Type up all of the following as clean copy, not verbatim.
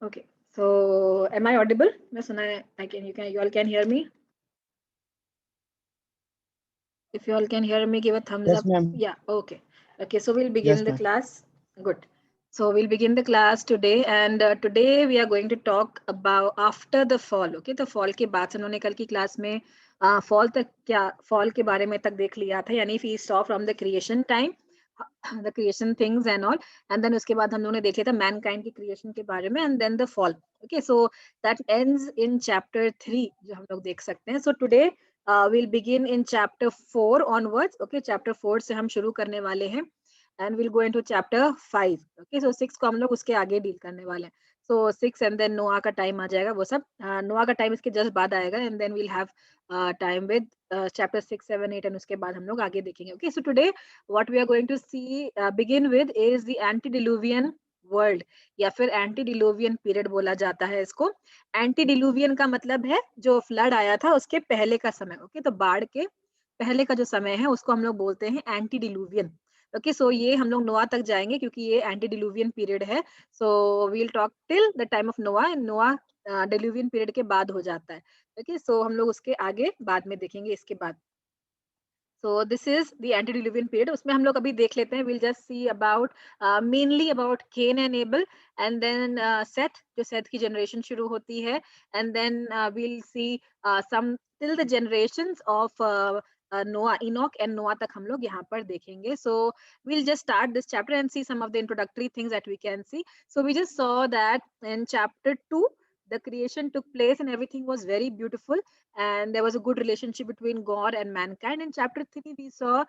Okay. So am I audible? मैं सुना है. You all can hear me. If you all can hear me, give a thumbs Yes, up. ma'am. Yeah. Okay. Okay. So we'll begin Yes, the ma'am. class. Good. So we'll begin the class today, and today we are going to talk about after the fall. Okay. तो fall के बाद से उन्होंने कल की class में fall तक क्या fall के बारे में तक देख लिया था, यानी we saw from the creation time the creation things and all, and then उसके बाद हम लोगों ने देख लिया था mankind की creation के बारे में, and then the fall. Okay, so that ends in chapter 3 जो हम लोग देख सकते हैं. So today we'll begin in chapter 4 onwards. Okay, chapter 4 से हम शुरू करने वाले हैं, and we'll go into chapter 5. Okay, so 6 को हम लोग उसके आगे डील करने वाले हैं. So 6 and then नोआ का टाइम आ जाएगा, वो सब नोआ का टाइम इसके जस्ट बाद आएगा, and then we'll have time with chapter 6, 7, 8, and उसके बाद हम लोग आगे देखेंगे. Okay, so today what we are going to see begin with is the antediluvian world, या फिर एंटी डिलुवियन पीरियड बोला जाता है इसको. एंटी डिलुवियन का मतलब है जो फ्लड आया था उसके पहले का समय. ओके, तो बाढ़ के पहले का जो समय है उसको हम लोग बोलते हैं एंटी डिलुवियन. ओके, सो ये हम लोग नोआ तक जाएंगे क्योंकि ये एंटी डिलुवियन पीरियड है. So we'll talk till the time of Noah, and Noah diluvian period के बाद हो जाता है. ओके, सो हम लोग उसके आगे बाद में देखेंगे इसके बाद. So this is the antediluvian period. उसमें हम लोग अभी देख लेते हैं. We'll just see about mainly about Cain and Abel, and then Seth, जो Seth की generation शुरू होती है, and then we'll see some till the generations of Noah, Enoch and Noah तक हम लोग यहाँ पर देखेंगे. So we'll just start this chapter and see some of the introductory things that we can see. So we just saw that in chapter 2 the creation took place and everything was very beautiful, and there was a good relationship between God and mankind. In chapter 3 we saw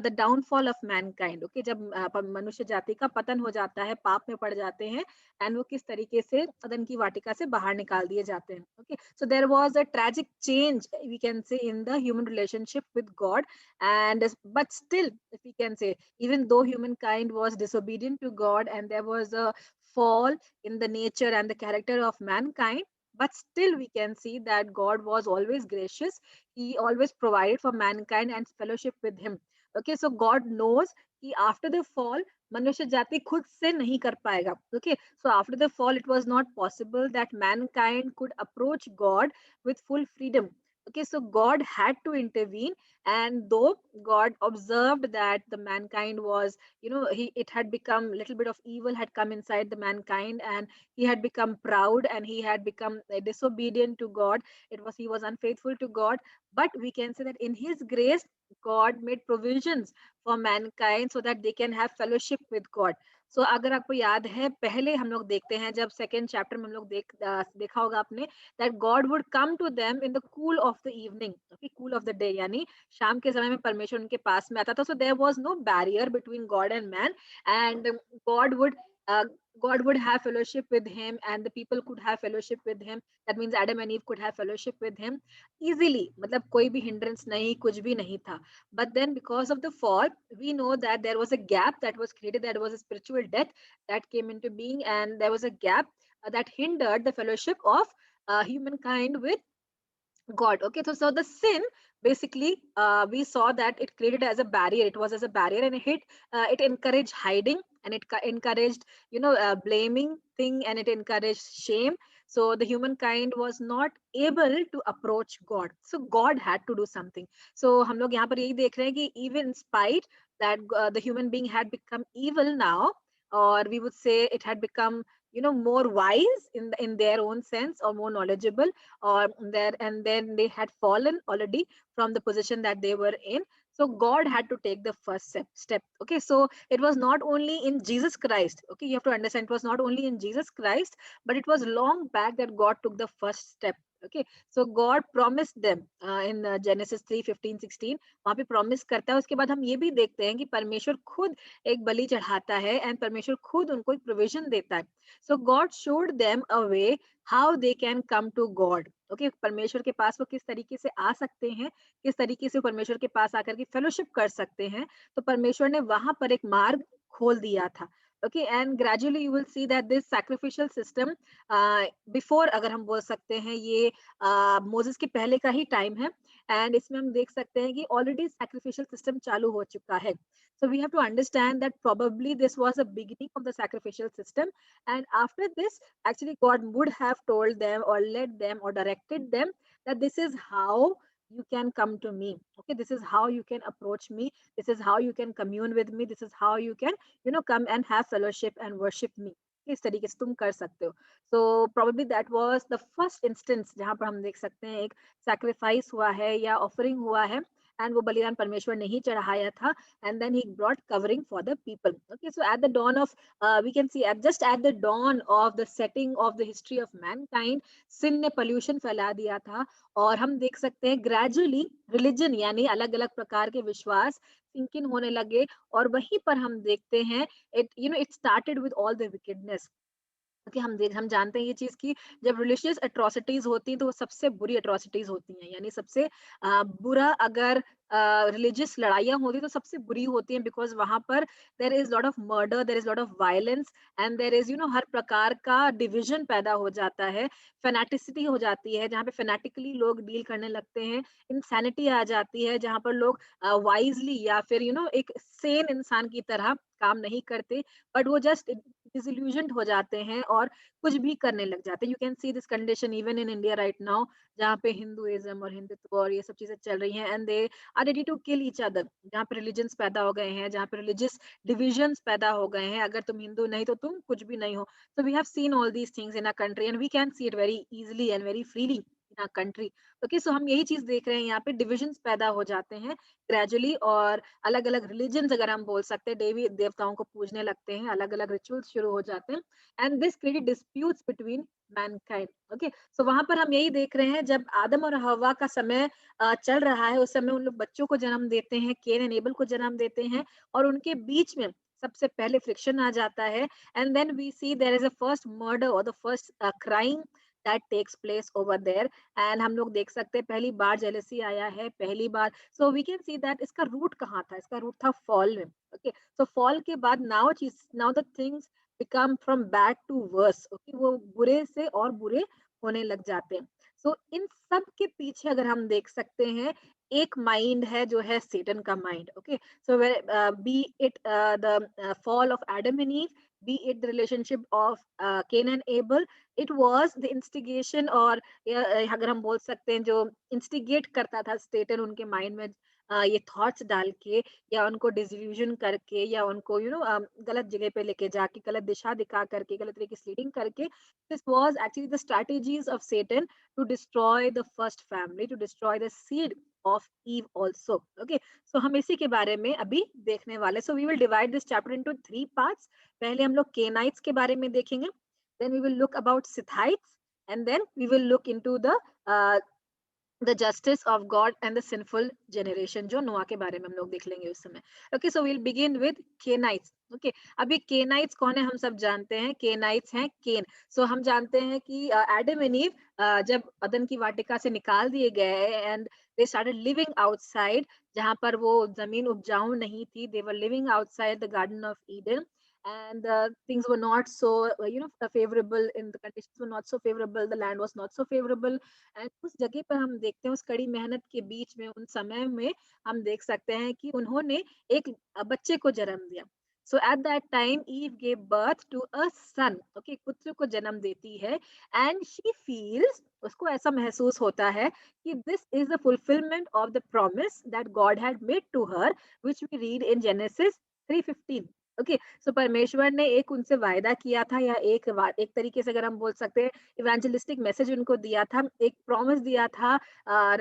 the downfall of mankind. Okay, जब मनुष्य जाति का पतन हो जाता है, पाप में पड़ जाते हैं, and वो किस तरीके से अदन की वाटिका से बाहर निकाल दिए जाते हैं. Okay, so there was a tragic change, we can say, in the human relationship with God, and but still, if we can say, even though humankind was disobedient to God and there was a fall in the nature and the character of mankind, but still we can see that God was always gracious. He always provided for mankind and fellowship with him. Okay, so God knows कि after the fall मनुष्य जाति खुद से नहीं कर पाएगा. Okay, so after the fall it was not possible that mankind could approach God with full freedom. Okay, so God had to intervene, and though God observed that the mankind was, it had become a little bit of evil had come inside the mankind, and he had become proud and he had become disobedient to God. He was unfaithful to God, but we can say that in his grace God made provisions for mankind so that they can have fellowship with God. So अगर आपको याद है, पहले हम लोग देखते हैं जब सेकेंड चैप्टर में हम लोग देखा होगा आपने, that God would come to them in the cool of the evening. Okay, cool of the day यानी शाम के समय में परमेश्वर उनके पास में आता था. So there was no barrier between God and man, and God would uh, God would have fellowship with him, and the people could have fellowship with him. That means Adam and Eve could have fellowship with him easily. मतलब कोई भी hindrance नहीं, कुछ भी नहीं था. But then because of the fall, we know that there was a gap that was created. There was a spiritual death that came into being, and there was a gap that hindered the fellowship of humankind with God. Okay, so the sin basically we saw that it created as a barrier. It was as a barrier, and it encouraged hiding, and it encouraged blaming thing, and it encouraged shame. So the humankind was not able to approach God. So God had to do something. So हम लोग यहाँ पर यही देख रहे हैं कि even in spite that the human being had become evil now, or we would say it had become more wise in their own sense, or more knowledgeable, or there, and then they had fallen already from the position that they were in. So God had to take the first step. Okay, so it was not only in Jesus Christ. Okay, you have to understand, it was not only in Jesus Christ, but it was long back that God took the first step. Okay, so God promised them in Genesis 3:15-16. वहां पे promise करता है. उसके बाद हम ये भी देखते हैं कि परमेश्वर खुद एक बलि चढ़ाता है, एंड परमेश्वर खुद उनको एक प्रोविजन देता है. So God showed them a way how they can come to God. Okay, परमेश्वर के पास वो किस तरीके से आ सकते हैं, किस तरीके से परमेश्वर के पास आकर के फेलोशिप कर सकते हैं. तो परमेश्वर ने वहां पर एक मार्ग खोल दिया था. Okay, and gradually you will see that this sacrificial system before, अगर हम बोल सकते हैं ये मोसेस के पहले का ही टाइम है, एंड इसमें हम देख सकते हैं कि ऑलरेडी sacrificial system चालू हो चुका है. So we have to understand that probably this was the beginning of the sacrificial system, and after this actually God would have told them or led them or directed them that this is how you can come to me. Okay, this is how you can approach me, this is how you can commune with me, this is how you can come and have fellowship and worship me. इस तरीके से तुम कर सकते हो. So probably that was the first instance जहाँ पर हम देख सकते हैं एक sacrifice हुआ है या offering हुआ है, and वो बलिदान परमेश्वर ने ही चढ़ाया था, and then he brought covering for the people. Okay, so at the dawn of we can see at the dawn of the setting of the history of mankind, sin ने pollution फैला दिया था, और हम देख सकते हैं gradually religion यानी अलग अलग प्रकार के विश्वास सिंक इन होने लगे, और वहीं पर हम देखते हैं it started with all the wickedness. कि हम जानते हैं ये चीज कि जब रिलीजियस एट्रोसिटीज होती हैं तो वो सबसे बुरी एट्रोसिटीज होती हैं, यानी सबसे बुरा अगर रिलीजियस लड़ाइयाँ होती तो सबसे बुरी होती हैं, बिकॉज वहां पर there is lot of murder, there is lot of violence, and there is हर प्रकार का डिविजन पैदा हो जाता है, फेनेटिसिटी हो जाती है जहाँ पे फेनेटिकली लोग डील करने लगते हैं, इंसैनिटी आ जाती है जहाँ पर लोग वाइजली या फिर एक सेन इंसान की तरह काम नहीं करते, बट वो जस्ट डिsillusioned हो जाते हैं और कुछ भी करने लग जाते हैं. You can see this condition even in India right now, जहाँ पे हिंदुइज्म और हिंदुत्व और ये सब चीजें चल रही हैं, and they are ready to kill each other, जहाँ पे रिलीजन्स पैदा हो गए हैं, जहाँ पे रिलीजियस डिविजन्स पैदा हो गए हैं, अगर तुम हिंदू नहीं तो तुम कुछ भी नहीं हो. So we have seen all these things in a country, and we can see it very easily and very freely in a country. Okay, so हम यही चीज देख रहे हैं, यहाँ पे डिविजन्स पैदा हो जाते हैं ग्रेजुअली, और अलग अलग रिलीजन्स अगर हम बोल सकते हैं देवी देवताओं को पूजने लगते हैं, अलग अलग रिचुअल्स शुरू हो जाते हैं, and this created disputes between mankind. Okay, so वहां पर हम यही देख रहे हैं, जब आदम और हवा का समय चल रहा है, उस समय उन लोग बच्चों को जन्म देते हैं, केन एंड एबल को जन्म देते हैं, और उनके बीच में सबसे पहले फ्रिक्शन आ जाता है, and then we see there is a first murder और the first crime that takes place over there. And हम लोग देख सकते हैं पहली बार जेलसी आया है, पहली बार. So we can see that इसका रूट कहाँ था, इसका रूट था फॉल में. ओके, सो फॉल के बाद now the things become from bad to worse. Okay, वो बुरे से और बुरे होने लग जाते हैं. सो इन सब के पीछे अगर हम देख सकते हैं एक माइंड है जो है सेटन का mind. Okay, so B it the fall of Adam and ewe, be it the relationship of Cain and Abel, it was the instigation, और अगर हम बोल सकते हैं जो इंस्टिगेट करता था सेटन उनके माइंड में ये थॉट्स डाल के, या उनको डिsillusion करके, या उनको गलत जगह पे लेके जाके, गलत दिशा दिखा करके, गलत तरीके से लीडिंग करके. This was actually the strategies of Satan to destroy the first family, to destroy the seed of Eve also. Okay, so हम इसी के बारे में अभी देखने वाले. So we will divide this chapter into 3 parts. पहले हम लोग केनाइट्स के बारे में देखेंगे, then we will look about Sithites, and then we will look into the justice of God and the sinful generation, जो नोआ के बारे में हम लोग देख लेंगे उस समय. Okay, so we'll begin with Kenites. Okay, अभी Kenites कौन है हम सब जानते हैं. Kenites हैं केन. So हम जानते हैं कि एडम एंड ईव जब अदन की वाटिका से निकाल दिए गए, and they started living outside, जहाँ पर वो जमीन उपजाऊ नहीं थी, they were living outside the Garden of Eden, and things were not so favorable, in the conditions were not so favorable, the land was not so favorable. And उस जगह पर हम देखते हैं उस कड़ी मेहनत के बीच में, उन समय में हम देख सकते हैं कि उन्होंने एक बच्चे को जन्म दिया. So at that time Eve gave birth to a son. Okay, पुत्र को जन्म देती है, एंड शी फील्स, उसको ऐसा महसूस होता है कि this is the fulfilment of the promise that God had made to her, which we read in Genesis 3:15. Okay, so परमेश्वर ने एक उनसे वायदा किया था, या एक तरीके से अगर हम बोल सकते हैं इवेंजलिस्टिक मैसेज उनको दिया था, एक प्रॉमिस दिया था,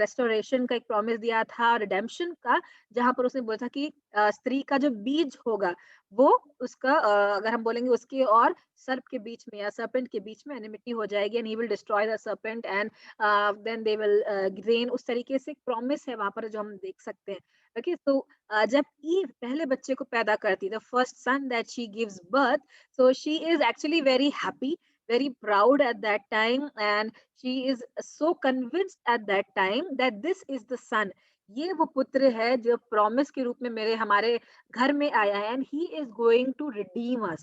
रेस्टोरेशन का एक प्रॉमिस दिया था, रिडेम्पशन का, जहां पर उसने बोला था कि स्त्री का जो बीज होगा वो उसका अगर हम बोलेंगे उसके और सर्प के बीच में या सर्पेंट के बीच में एनिमिटी हो जाएगी, and he will destroy the serpent, and then they will reign. उस तरीके से एक प्रॉमिस है वहां पर जो हम देख सकते हैं. ओके, तो जब ईव पहले बच्चे को पैदा करती, the first son that she gives birth, so she is actually very happy, very proud at that time, and she is so convinced at that time that this is the son, ये वो पुत्र है जो promise के रूप में मेरे हमारे घर में आया है, and he is going to redeem us.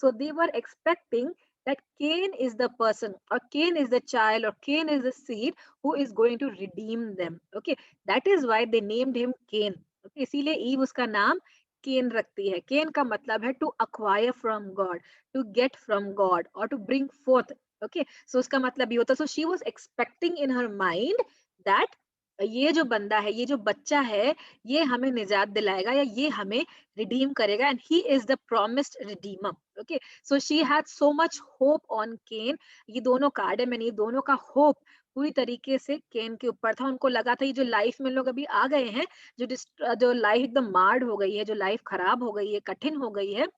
So they were expecting that Cain is the person, or Cain is the child, or Cain is the seed who is going to redeem them. Okay, that is why they named him Cain. Okay, इसीलिए Eve उसका नाम Cain रखती है. Cain का मतलब है to acquire from God, to get from God, और to bring forth. Okay, so उसका मतलब ये होता. So she was expecting in her mind that ये जो बंदा है, ये जो बच्चा है, ये हमें निजात दिलाएगा, या ये हमें रिडीम करेगा, and he is the promised redeemer. Okay, so she had so much hope on Cain. ये दोनों का, एडम एंड ईव दोनों का होप पूरी तरीके से केन के ऊपर था. उनको लगा था ये जो लाइफ में लोग अभी आ गए हैं, जो लाइफ एकदम मार्ड हो गई है, जो लाइफ खराब हो गई है, कठिन हो गई है,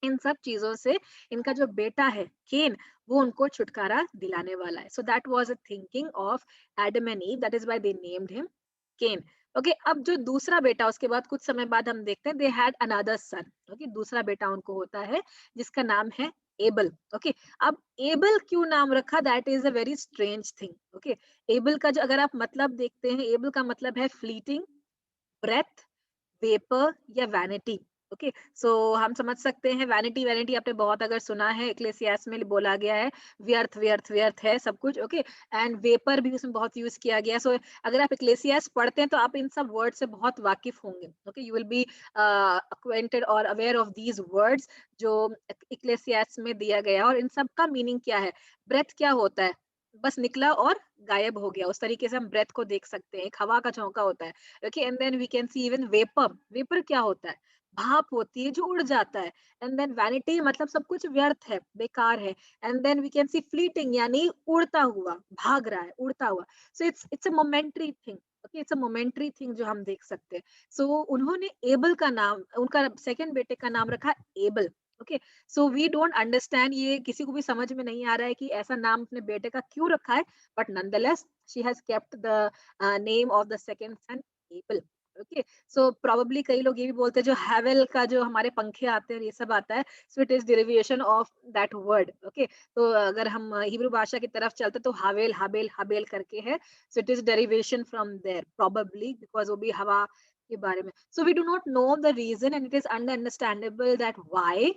इन सब चीजों से इनका जो बेटा है केन, वो उनको छुटकारा दिलाने वाला है. So that was a thinking of Adam and Eve, that is why they named him Cain. Okay, अब जो दूसरा बेटा, उसके बाद कुछ समय बाद हम देखते हैं they had another son. Okay, दूसरा बेटा उनको होता है जिसका नाम है एबल. ओके, अब एबल क्यों नाम रखा, that is a very strange thing. Okay, able का जो अगर आप मतलब देखते हैं, एबल का मतलब है फ्लीटिंग, ब्रेथ, वेपर या वैनिटी. ओके, सो हम समझ सकते हैं वैनिटी, वैनिटी आपने बहुत अगर सुना है, इक्लेसियास में बोला गया है व्यर्थ व्यर्थ व्यर्थ है सब कुछ. ओके, एंड वेपर भी उसमें बहुत यूज किया गया. सो अगर आप इक्लेसियास पढ़ते हैं तो आप इन सब वर्ड से बहुत वाकिफ होंगे. Okay, you will B acquainted और अवेयर ऑफ दीज वर्ड्स जो इक्लेसियास में दिया गया. और इन सब का मीनिंग क्या है. ब्रेथ क्या होता है, बस निकला और गायब हो गया, उस तरीके से हम ब्रेथ को देख सकते हैं. एक हवा का झोंका होता है. Okay, and then we can see even vapour. Vapour क्या होता है, भाप होती है जो उड़ जाता है. एंड देन वैनिटी मतलब सब कुछ व्यर्थ है, बेकार है. And then we can see fleeting, यानी उड़ता हुआ, भाग रहा है, उड़ता हुआ. So it's a momentary thing. Okay, it's a momentary thing जो हम देख सकते हैं. सो उन्होंने एबल का नाम, उनका सेकंड बेटे का नाम रखा Abel. Okay, so we don't understand, ये किसी को भी समझ में नहीं आ रहा है कि ऐसा नाम अपने बेटे का क्यों रखा है. But nonetheless she has kept the name of the second son Abel. Okay, so probably कई लोग ये भी बोलते हैं जो हैवेल का जो हमारे पंखे आते हैं, ये सब आता है, so it is derivation of that word. Okay, तो अगर हम हिब्रू भाषा की तरफ चलते तो हावेल, हाबेल, हाबेल करके है. So it is derivation from there probably, because वो भी हवा के बारे में. So we do not know the reason, and it is understandable that why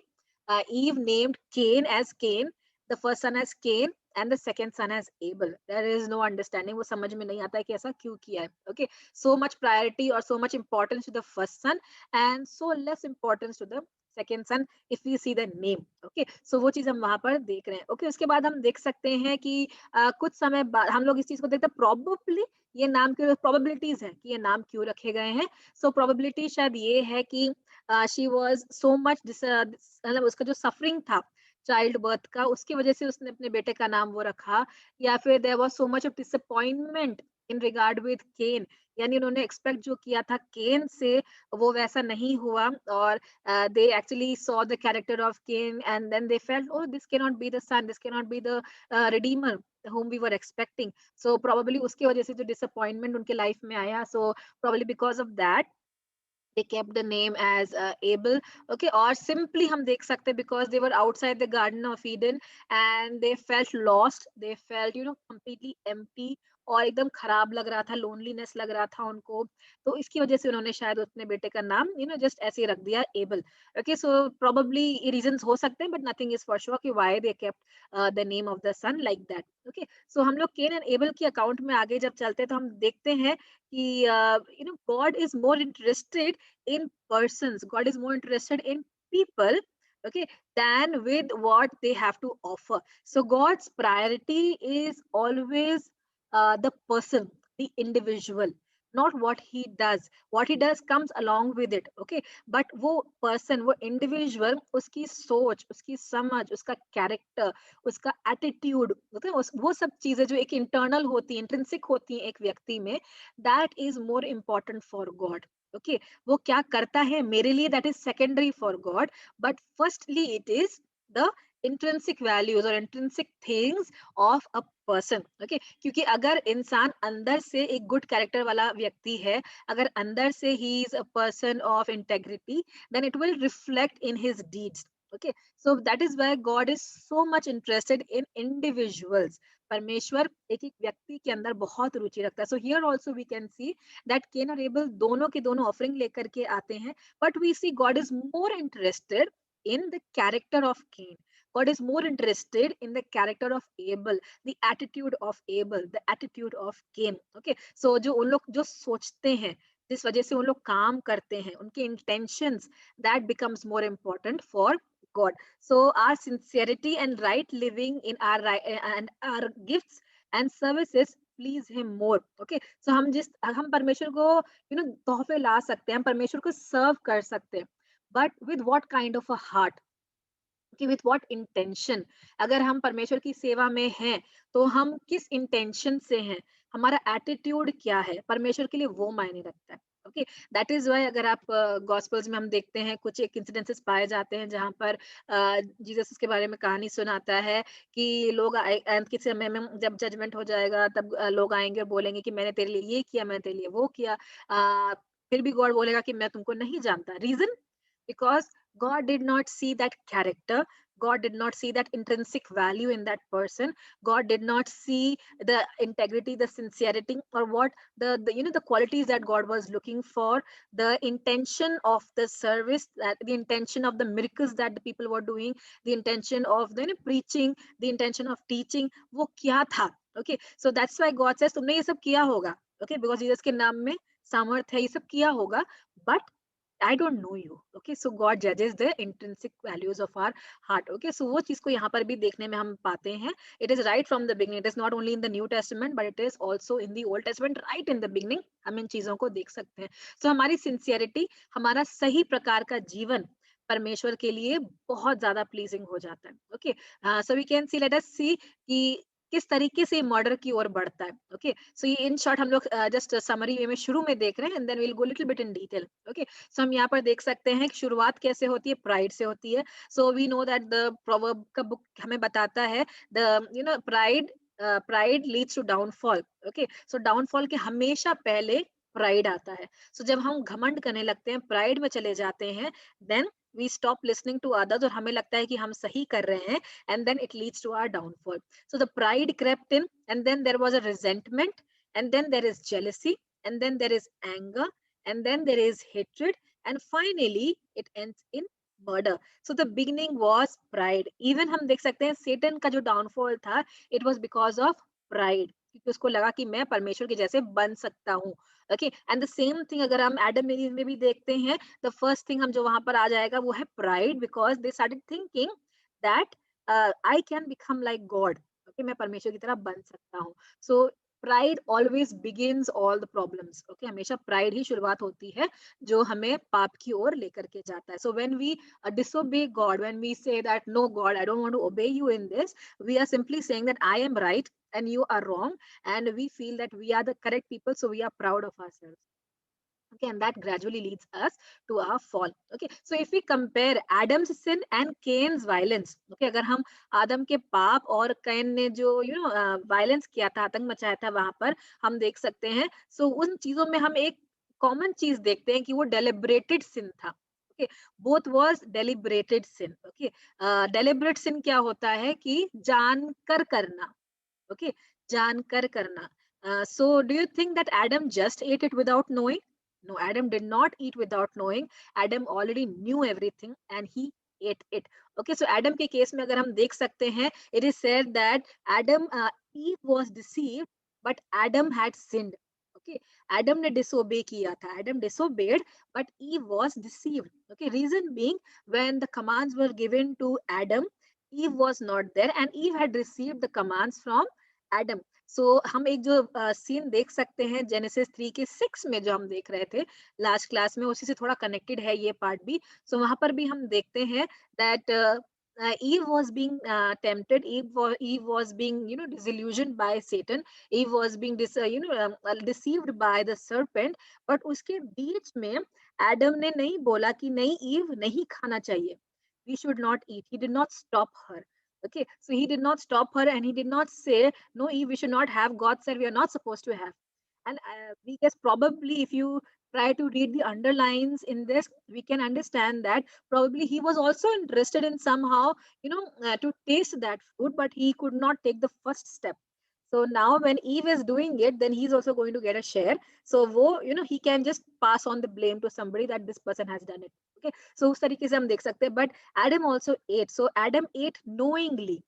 Eve named Cain as Cain, the first son as Cain, and the second son as Abel. There is no understanding. वो समझ में नहीं आता है कि ऐसा क्यों किया है. Okay, so much priority or so much importance to the first son, and so less importance to the second son if we see the name. Okay, so वो चीज हम वहां पर देख रहे हैं. Okay, उसके बाद हम देख सकते हैं कि कुछ समय बाद हम लोग इस चीज को देखते हैं, probably ये नाम के probabilities है कि ये नाम क्यों रखे गए हैं. So probability शायद ये है कि शी वॉज सो मच, मतलब उसका जो सफरिंग था चाइल्ड बर्थ का, उसकी वजह से उसने अपने बेटे का नाम वो रखा. या फिर there was so much of disappointment in regard with Cain, यानी उन्होंने एक्सपेक्ट जो किया था केन से वो वैसा नहीं हुआ. और they actually saw the character of Cain and then they felt, oh this cannot be the son, this cannot be the redeemer whom we were expecting. So probably उसकी वजह से जो डिसअपॉइंटमेंट उनके लाइफ में आया, so probably because of that they kept the name as Abel. Okay, or simply हम देख सकते हैं because they were outside the Garden of Eden and they felt lost, they felt completely empty, और एकदम खराब लग रहा था, लोनलीनेस लग रहा था उनको. तो इसकी वजह से उन्होंने शायद अपने बेटे का नाम जस्ट ऐसे ही रख दिया Abel. Okay, so probably reasons हो सकते हैं, but nothing is for sure कि why they kept the name of the son like that. Okay, so हम लोग केन एंड एबल के अकाउंट में आगे जब चलते हैं तो हम देखते हैं कि God is more interested in persons, God is more interested in people, okay, than with what they have to offer. So God's priority is always the person, the individual, not what he does. What he does comes along with it. Okay, but वो person, वो individual, उसकी सोच, उसकी समझ, उसका character, उसका attitude, वो सब चीजें जो एक internal होती है, intrinsic होती है एक व्यक्ति में, that is more important for God. Okay, वो क्या करता है मेरे लिए, that is secondary for God, but firstly it is the intrinsic values or intrinsic things of a person. Okay, क्योंकि अगर इंसान अंदर से एक गुड कैरेक्टर वाला व्यक्ति है, अगर अंदर से he is a person of integrity, then it will reflect in his deeds. Okay, so that is why God is so much interested in individuals. परमेश्वर एक एक व्यक्ति के अंदर बहुत रुचि रखता है. So here also we can see that Cain और Abel दोनों के दोनों ऑफरिंग लेकर के आते हैं, but we see God is more interested in the character of Cain. God is more interested in the character of Abel, the attitude of Abel, the attitude of Cain. Okay, so जो उन लोग जो सोचते हैं, जिस वजह से उन लोग काम करते हैं, उनके intentions, that becomes more important for God. So our sincerity and right living in our and our gifts and services please him more. Okay, so हम परमेश्वर को तोहफे ला सकते हैं, हम परमेश्वर को सर्व कर सकते हैं, but with what kind of a heart, कि विथ व्हाट इंटेंशन। अगर हम परमेश्वर की सेवा में हैं तो हम किस इंटेंशन से हैं, हमारा एटीट्यूड क्या है, परमेश्वर के लिए वो मायने रखता है। ओके, दैट इज वाई अगर आप गॉस्पेल्स में हम देखते हैं कुछ एक इंसिडेंसेस पाए जाते हैं जहां पर जीसस के बारे में कहानी सुनाता है कि लोग अंत के समय में जब जजमेंट हो जाएगा तब लोग आएंगे और बोलेंगे कि मैंने तेरे लिए ये किया, मैंने तेरे लिए वो किया, फिर भी गॉड बोलेगा कि मैं तुमको नहीं जानता। Reason, because God did not see that character. God did not see that intrinsic value in that person. God did not see the integrity, the sincerity, or what the qualities that God was looking for, the intention of the service, that the intention of the miracles that the people were doing, the intention of the preaching, the intention of teaching, वो क्या था? Okay, so that's why God says तुमने ये सब किया होगा, okay, because Jesus के नाम में सामर्थ है, ये सब किया होगा, but I don't know you. Okay, so God judges the intrinsic values of our heart. Okay, so वो चीज को यहाँ पर भी देखने में हम पाते हैं. It is right from the beginning. It is not only in the New Testament, but it is also in the Old Testament. Right in the beginning, हम इन चीजों को देख सकते हैं. So हमारी sincerity, हमारा सही प्रकार का जीवन परमेश्वर के लिए बहुत ज्यादा प्लीजिंग हो जाता है. Okay, so we can see, let us see कि किस तरीके से मर्डर की ओर बढ़ता है. ओके, सो ये इन शॉर्ट हम लोग जस्ट समरी वे में शुरू में देख रहे हैं, and then will go little bit in detail. Okay, so हम यहाँ पर देख सकते हैं कि शुरुआत कैसे होती है, प्राइड से होती है. So we know that the proverb का बुक हमें बताता है the pride leads to downfall. Okay, so downfall के हमेशा पहले प्राइड आता है. सो जब हम घमंड करने लगते हैं, प्राइड में चले जाते हैं, then we stop listening to others और हमें लगता है कि हम सही कर रहे हैं, and then it leads to our downfall. So the pride crept in, and then there was a resentment, and then there is jealousy, and then there is anger, and then there is hatred, and finally it ends in murder. So the beginning was pride. Even हम देख सकते हैं Satan का जो downfall था, it was because of pride, क्योंकि उसको लगा कि मैं परमेश्वर के जैसे बन सकता हूँ. Okay, and the same thing अगर हम एडम एव में भी देखते हैं, द फर्स्ट थिंग हम जो वहां पर आ जाएगा वो है pride, because they started thinking that I can become like God. Okay, मैं परमेश्वर की तरह बन सकता हूँ. So pride always begins all the problems. Okay, हमेशा प्राइड ही शुरुआत होती है जो हमें पाप की ओर लेकर के जाता है. So when we disobey God, when we say that no God, I don't want to obey you in this, we are simply saying that I am right and you are wrong, and we feel that we are the correct people, so we are proud of ourselves. Okay, and that gradually leads us to our fall. Okay, so if we compare Adam's sin and Cain's violence, okay, अगर हम आदम के पाप और can ने जो violence किया था, आतंक मचाया था, वहां पर हम देख सकते हैं. सो उन चीजों में हम एक कॉमन चीज देखते हैं कि वो डेलिब्रेटेड सिन था. Okay, both was deliberated sin. Okay, deliberate sin क्या होता है कि जानकर करना. ओके, जानकर करना. So do you think that Adam just ate it without knowing? No, Adam did not eat without knowing. Adam already knew everything and he ate it. Okay, so Adam के case में अगर हम देख सकते हैं, it is said that Eve was deceived, but Adam had sinned. Okay, Adam ने disobey किया था. Adam disobeyed, but Eve was deceived. Okay, reason being, when the commands were given to Adam, Eve was not there, and Eve had received the commands from Adam. So हम एक जो scene देख सकते हैं genesis 3:6 में जो हम देख रहे थे लास्ट क्लास में, उसी से थोड़ा कनेक्टेड है ये पार्ट भी. सो वहां पर भी हम देखते हैं that Eve was being tempted. Eve was being disillusioned by Satan. Eve was being deceived by the serpent. But उसके बीच में एडम ने नहीं बोला कि नहीं ईव नहीं खाना चाहिए, we should not eat. He did not stop her. Okay, so he did not stop her, and he did not say, no, Eve, we should not have. God said we are not supposed to have. And we guess probably if you try to read the underlines in this, we can understand that probably he was also interested in somehow, to taste that food, but he could not take the first step. So now when Eve is doing it, then he's also going to get a share. So वो he can just pass on the blame to somebody that this person has done it. Okay, so उस तरीके से हम देख सकते हैं. But Adam also ate. So Adam ate knowingly.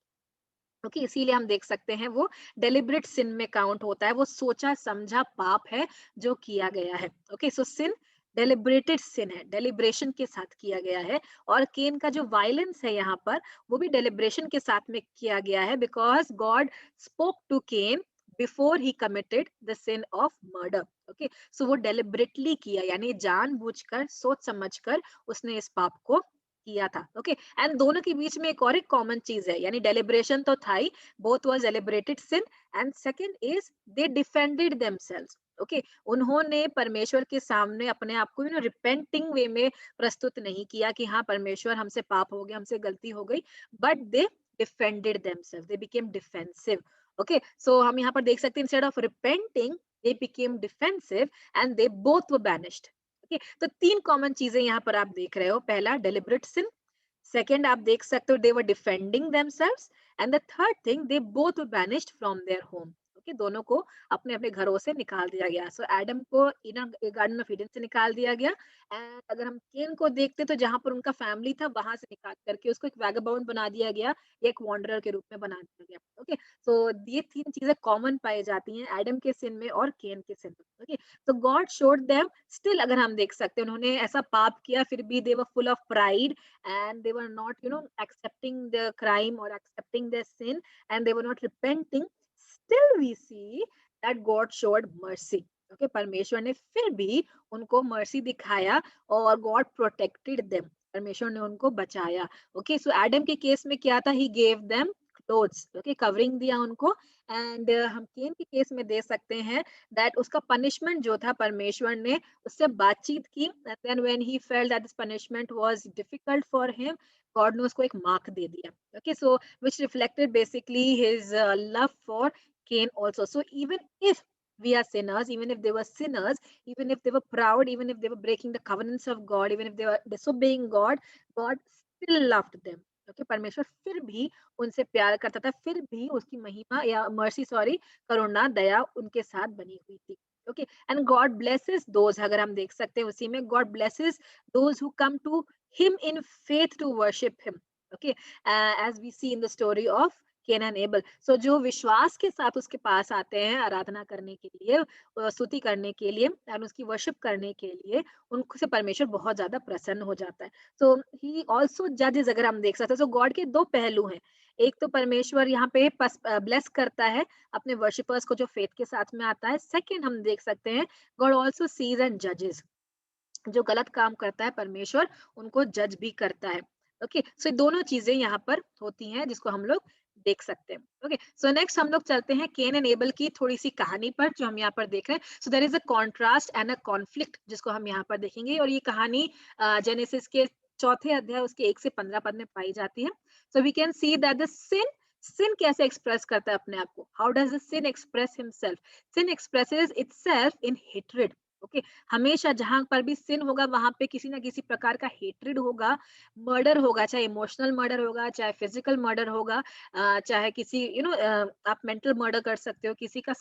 Okay इसीलिए हम देख सकते हैं वो डेलिब्रेट सिन में काउंट होता है, वो सोचा समझा पाप है जो किया गया है. ओके सो सिन डेलिब्रेटेड सिन है, डेलिब्रेशन के साथ किया गया है. और केन का जो वायलेंस है यहाँ पर वो भी डेलिब्रेशन के साथ में किया गया है, because God spoke to Cain before he committed the sin of murder. Okay so वो डेलिब्रेटली किया, यानी जानबूझकर सोच समझकर उसने इस पाप को किया था. ओके एंड दोनों के बीच में एक और एक कॉमन चीज है, यानी डेलिब्रेशन तो था ही, both was deliberated sin. And second is they defended themselves. Okay उन्होंने परमेश्वर के सामने अपने आप को रिपेंटिंग वे में प्रस्तुत नहीं किया कि हाँ परमेश्वर हमसे पाप हो गया, हमसे गलती हो गई, but they defended themselves, they became defensive. Okay so हम यहाँ पर देख सकते हैं instead of repenting they became defensive and they both were banished. तो तीन कॉमन चीजें यहाँ पर आप देख रहे हो. पहला डेलिब्रेट सिन, सेकंड आप देख सकते हो they were defending themselves, and the third thing they both were banished from their home. Okay दोनों को अपने अपने घरों से निकाल दिया गया. सो एडम को गार्डन ऑफ ईडन से निकाल दिया गया. एंड अगर हम केन को देखते तो जहां पर उनका फैमिली था वहां से निकाल करके उसको एक वैगाबाउंड बना दिया गया, एक वॉन्डरर के रूप में बना दिया गया. ओके सो ये तीन चीजें कॉमन पाई जाती हैं एडम के सिन में और केन के सिन में. ओके तो गॉड शोड देम, स्टिल अगर हम देख सकते हैं उन्होंने ऐसा पाप किया फिर भी they were full of pride and they were not accepting the crime or accepting their sin, and they were not repenting. Still we see that God showed mercy. Okay परमेश्वर ने फिर भी उनको मर्सी दिखाया और गॉड प्रोटेक्टेड देम, परमेश्वर ने उनको बचाया. ओके सो एडम के केस में क्या था, he gave them clothes, okay covering दिया उनको. एंड हम केन के केस में देख सकते हैं दैट उसका पनिशमेंट जो था परमेश्वर ने उससे बातचीत की. And then when he felt that this punishment was difficult for him, God ने उसको एक मार्क दे दिया. Okay so which reflected basically his love for Cain also. So even if we are sinners, even if they were sinners, even if they were proud, even if they were breaking the covenants of God, even if they were disobeying God, God still loved them. Okay, परमेश्वर फिर भी उनसे प्यार करता था, फिर भी उसकी महिमा या मर्सी सॉरी करुणा दया उनके साथ बनी हुई थी. Okay and God blesses those, अगर हम देख सकते हैं उसी में God blesses those who come to him in faith to worship him. Okay as we see in the story of Cain and Abel. So जो विश्वास के साथ उसके पास आते हैं आराधना करने के लिए, स्तुति करने के लिए और उसकी वर्शिप करने के लिए, उनसे परमेश्वर बहुत ज्यादा प्रसन्न हो जाता है. सो ही ऑल्सो जजेस, अगर हम देख सकते हैं. सो गॉड के दो पहलू हैं, एक तो परमेश्वर यहाँ पे ब्लेस करता है अपने वर्शिपर्स को जो फेथ के साथ में आता है. सेकंड हम देख सकते हैं गॉड ऑल्सो सीज एंड जजेस, जो गलत काम करता है परमेश्वर उनको जज भी करता है. ओके सो दोनों चीजें यहाँ पर होती हैं जिसको हम लोग देख सकते हैं. ओके सो नेक्स्ट हम लोग चलते हैं केन एंड एबल की थोड़ी सी कहानी पर जो हम यहाँ पर देख रहे हैं. So there is a contrast and a conflict जिसको हम यहाँ पर देखेंगे, और ये कहानी जेनेसिस के चौथे अध्याय उसके 1 से 15 पद में पाई जाती है. So we can see that the sin कैसे एक्सप्रेस करता है अपने आप को. How does the sin express himself? Sin expresses itself in hatred. Okay हमेशा जहां पर भी सिन होगा वहां पे किसी ना किसी प्रकार का हेट्रेड होगा, मर्डर होगा, चाहे इमोशनल मर्डर होगा, चाहे फिजिकल मर्डर होगा, चाहे किसी आप मेंटल मर्डर कर सकते हो, किसी का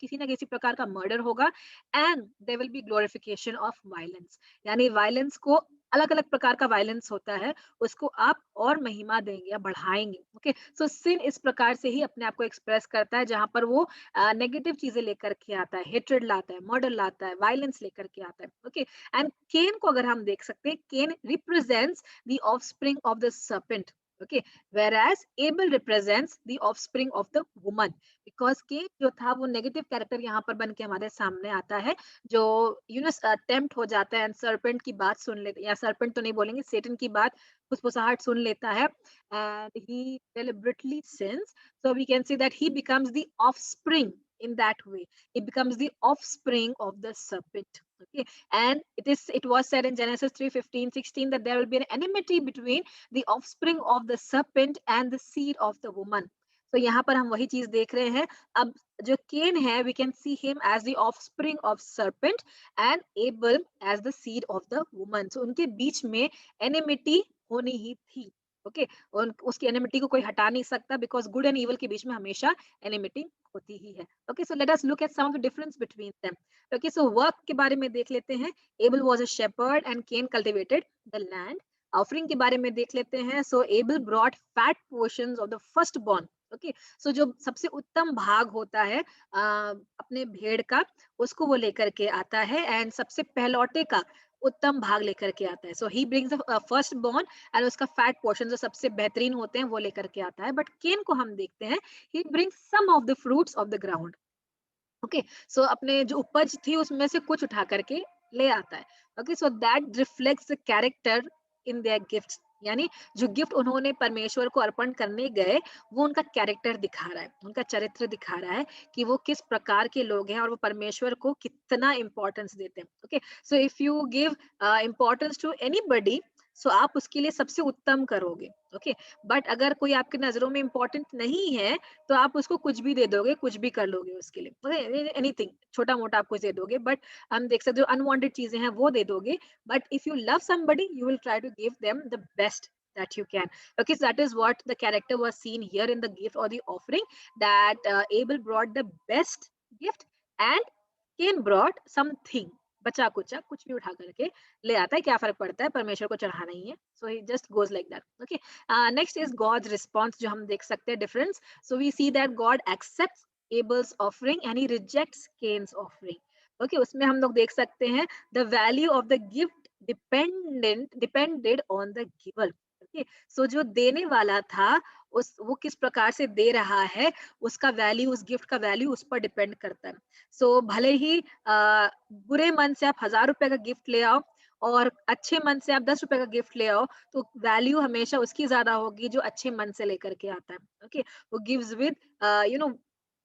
किसी ना किसी प्रकार का मर्डर होगा. And there will be glorification of violence, यानी वायलेंस को अलग अलग प्रकार का वायलेंस होता है उसको आप और महिमा देंगे या बढ़ाएंगे. ओके सो सिन इस प्रकार से ही अपने आप को एक्सप्रेस करता है जहां पर वो नेगेटिव चीजें लेकर के आता है, हेट्रेड लाता है, मर्डर लाता है, वायलेंस लेकर के आता है. ओके एंड केन को अगर हम देख सकते हैं, Cain represents the offspring of the serpent. Okay, whereas Abel represents the offspring of the woman, because Cain जो था वो नेगेटिव कैरेक्टर यहाँ पर बन के हमारे सामने आता है, जो टेम्प्ट हो जाता है एंड सर्पेंट की बात सुन लेता है, या सर्पेंट तो नहीं बोलेंगे, सेटन की बात फुसफुसाहट सुन लेता है, and he deliberately sins. So we can say that he becomes the offspring. In that way he becomes the offspring of the serpent. Okay, and it was said in Genesis 3:15-16 that there will be an enmity between the offspring of the serpent and the seed of the woman. So यहाँ पर हम वही चीज देख रहे हैं. अब जो केन है, we can see him as the offspring of serpent and Abel as the seed of the woman. So उनके बीच में enmity होनी ही थी. ओके, उसकी एनिमिटी को कोई हटा नहीं सकता, बिकॉज गुड एंड इवल के बीच में हमेशा एनिमिटी होती ही है। Okay, so let us look at some of the difference between them. Okay, so work के बारे में देख लेते हैं। Abel was a shepherd and Cain cultivated the land. Offering के बारे में देख लेते हैं। So Abel brought fat portions of the first born. Okay, so जो सबसे उत्तम भाग होता है अपने भेड़ का, उसको वो लेकर के आता है, एंड सबसे पहलौटे का उत्तम भाग लेकर के आता है। So he brings the first born and उसका फैट पोर्शन जो सबसे बेहतरीन होते हैं वो लेकर के आता है। बट केन को हम देखते हैं, he brings some of the fruits of the ground. Okay, so अपने जो उपज थी उसमें से कुछ उठा करके ले आता है। Okay, so that reflects the character in their gifts, यानी जो गिफ्ट उन्होंने परमेश्वर को अर्पण करने गए, वो उनका कैरेक्टर दिखा रहा है, उनका चरित्र दिखा रहा है कि वो किस प्रकार के लोग हैं और वो परमेश्वर को कितना इंपॉर्टेंस देते हैं। Okay, so if you give importance to anybody, so आप उसके लिए सबसे उत्तम करोगे। ओके, बट अगर कोई आपकी नजरों में इंपॉर्टेंट नहीं है, तो आप उसको कुछ भी दे दोगे, कुछ भी कर लोगे उसके लिए, एनीथिंग छोटा मोटा आप कुछ दे दोगे। बट हम देख सकते हो अनवांटेड चीजें हैं वो दे दोगे। But if you love somebody, you will try to give them the best that you can. Okay, so that is what the character was seen here in the gift or the offering, that Abel brought the best gift and Cain brought something, बचा कुचा कुछ भी उठा करके ले आता है। क्या फर्क पड़ता है, परमेश्वर को चढ़ाना ही है। So he just goes like that. Okay, next is God's response, जो हम देख सकते हैं difference. So we see that God accepts Abel's offering and he rejects Cain's offering. Okay, उसमें हम लोग देख सकते हैं the value of the gift depended on the giver. Okay, so जो देने वाला था वो किस प्रकार से दे रहा है, उसका वैल्यू, उस गिफ्ट का वैल्यू उस पर डिपेंड करता है। सो भले ही बुरे मन से आप 1000 रुपए का गिफ्ट ले आओ और अच्छे मन से आप 10 रुपए का गिफ्ट ले आओ, तो वैल्यू हमेशा उसकी ज्यादा होगी जो अच्छे मन से लेकर के आता है। ओके, वो गिव्स विद यू नो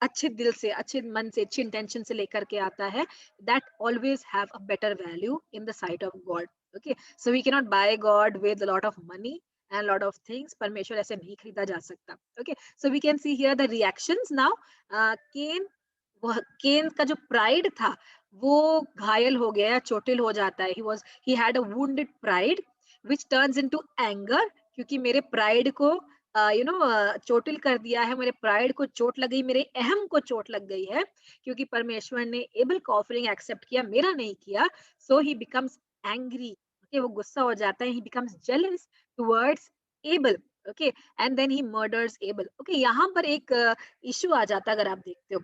अच्छे दिल से, अच्छे मन से, अच्छी इंटेंशन से लेकर के आता है। That always have a better value in the sight of God. Okay, so we can not buy God with lot of money and lot of things. परमेश्वर ऐसे नहीं खरीदा जा सकता। Okay, so we can see here the reactions now. Cain, वह Cain का जो pride था वो घायल हो गया, चोटिल हो जाता है। He had a wounded pride which turns into anger, क्योंकि मेरे प्राइड को चोटिल कर दिया है, मेरे प्राइड को चोट लग गई, मेरे अहम को चोट लग गई है, क्योंकि परमेश्वर ने एबल का ऑफरिंग एक्सेप्ट किया, मेरा नहीं किया। So he becomes angry. Okay, वो गुस्सा हो जाता है। He becomes jealous towards Abel. Okay, and then he murders Abel. Okay, यहाँ पर एक इशू आ जाता है अगर आप देखते हो।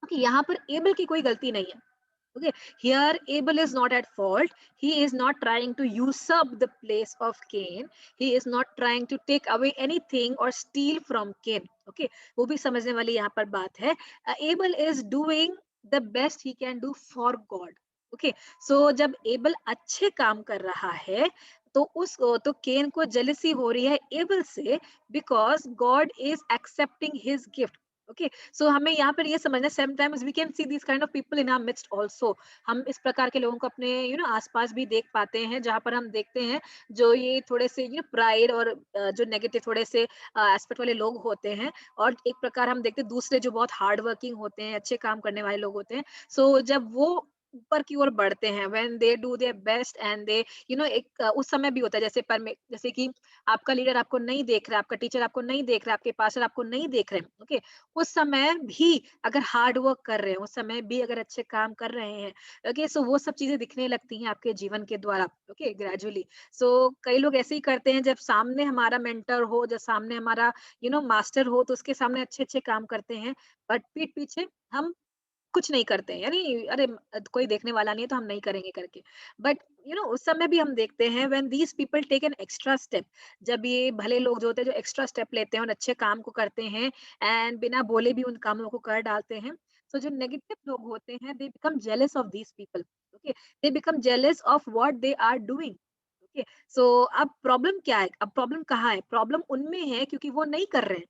ओके, यहाँ पर एबल की कोई गलती नहीं है। Okay, here Abel is not at fault. He is not trying to usurp the place of Cain. He is not trying to take away anything or steal from Cain. Okay, वो भी समझने वाली यहाँ पर बात है। Abel is doing the best he can do for God. Okay, so जब able अच्छे काम कर रहा है, तो केन को जेलसी हो रही है एबल से, because God is accepting his gift. Okay, so हमें यहाँ पर ये समझना, sometimes we can see this kind of people in our midst also. हम इस प्रकार के लोगों को अपने आसपास भी देख पाते हैं, जहाँ पर हम देखते हैं जो ये थोड़े से प्राइड और जो नेगेटिव थोड़े से एस्पेक्ट वाले लोग होते हैं, और एक प्रकार हम देखते हैं दूसरे जो बहुत हार्ड वर्किंग होते हैं, अच्छे काम करने वाले लोग होते हैं। सो जब वो ऊपर की ओर बढ़ते हैं, when they do their best and they एक उस समय भी होता है, जैसे कि आपका लीडर आपको नहीं देख रहा है, आपका टीचर आपको नहीं देख रहा है, आपके पास्टर आपको नहीं देख रहे हैं। ओके, उस समय भी अगर हार्ड वर्क कर रहे हैं, उस समय भी अगर अच्छे काम कर रहे हैं, ओके, सो वो सब चीजें दिखने लगती हैं आपके जीवन के द्वारा। Okay, gradually. सो कई लोग ऐसे ही करते हैं, जब सामने हमारा मेंटर हो, जब सामने हमारा मास्टर हो, तो उसके सामने अच्छे अच्छे काम करते हैं, बट पीठ पीछे हम कुछ नहीं करते हैं, यानी अरे कोई देखने वाला नहीं है तो हम नहीं करेंगे करके। बट उस समय भी हम देखते हैं when these people take an extra step, जब ये भले लोग जो होते हैं जो एक्स्ट्रा स्टेप लेते हैं और अच्छे काम को करते हैं एंड बिना बोले भी उन कामों को कर डालते हैं, तो जो नेगेटिव लोग होते हैं they become jealous of these people. Okay, they become jealous of what they are doing. Okay, so अब प्रॉब्लम क्या है, अब प्रॉब्लम कहाँ है? प्रॉब्लम उनमें है क्योंकि वो नहीं कर रहे हैं।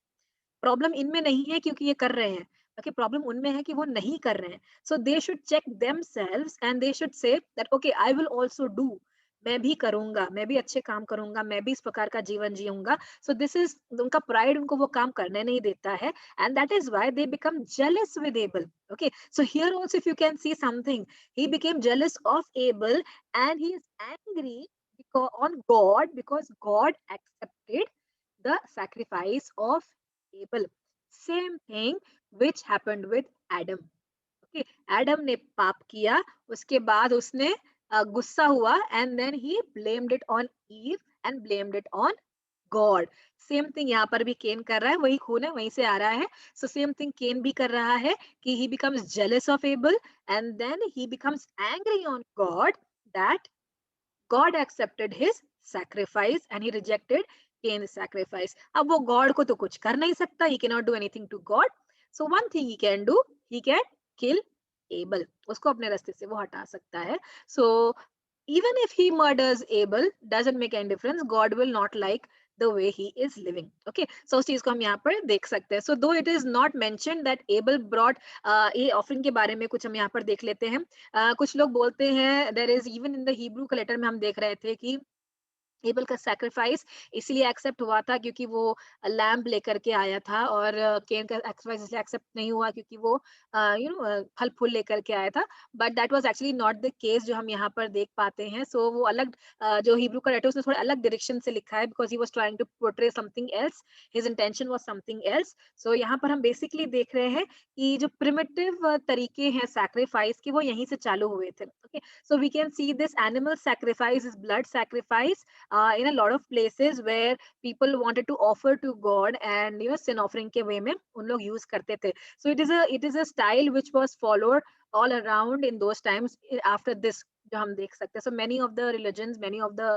प्रॉब्लम इनमें नहीं है क्योंकि ये कर रहे हैं। ओके, प्रॉब्लम उनमें है कि वो नहीं कर रहे हैं। So they should check themselves and they should say that okay, I will also do. मैं भी करूंगा, मैं भी अच्छे काम करूंगा, मैं भी इस प्रकार का जीवन जीऊंगा। सो दिस इज उनका प्राइड, उनको वो काम करने नहीं देता है, and that is why they become jealous with able. Okay, so here also if you can see something, he became jealous of Abel and he is angry on God because God accepted the sacrifice of Abel. Same thing which happened with Adam. Okay, Adam ने पाप किया, उसके बाद उसने गुस्सा हुआ, and then he blamed it on Eve and blamed it on God. Same thing यहाँ पर भी केन कर रहा है, वही खून है, वहीं से आ रहा है. सो सेम थिंग केन भी कर रहा है कि he becomes jealous of Abel and then he becomes angry on God that God accepted his sacrifice and he rejected Cain's sacrifice. अब वो God को तो कुछ कर नहीं सकता, he cannot do anything to God. So one thing he can do, he can kill Abel. उसको अपने रास्ते से वो हटा सकता है. So even if he murders Abel, doesn't make any difference. God will not like the way he is living. Okay, so उस चीज को हम यहाँ पर देख सकते हैं. So though it is not mentioned that Abel brought ये ऑफरिंग के बारे में कुछ हम यहाँ पर देख लेते हैं. कुछ लोग बोलते हैं, there is even in the Hebrew का लेटर में हम देख रहे थे कि एबल का सैक्रिफाइस इसलिए एक्सेप्ट हुआ था क्योंकि वो लैम्प लेकर के आया था, और केन का सैक्रिफाइस इसलिए एक्सेप्ट नहीं हुआ क्योंकि वो फल फूल लेकर के आया था. But that was actually not the case जो हम यहाँ पर देख पाते हैं. सो वो अलग जो हिब्रू का राइटर उसने थोड़ा अलग डायरेक्शन से लिखा है, because he was trying to portray something else, his intention was something else. So यहाँ पर हम बेसिकली देख रहे हैं कि जो प्रिमिटिव तरीके हैं सैक्रिफाइस के वो यहीं से चालू हुए थे. Okay, so we can see this animal sacrifice is blood sacrifice in a lot of places where people wanted to offer to God, and sin offering के way में उन लोग use करते थे. So it is a style which was followed all around in those times after this जो हम देख सकते हैं. So many of the religions, many of the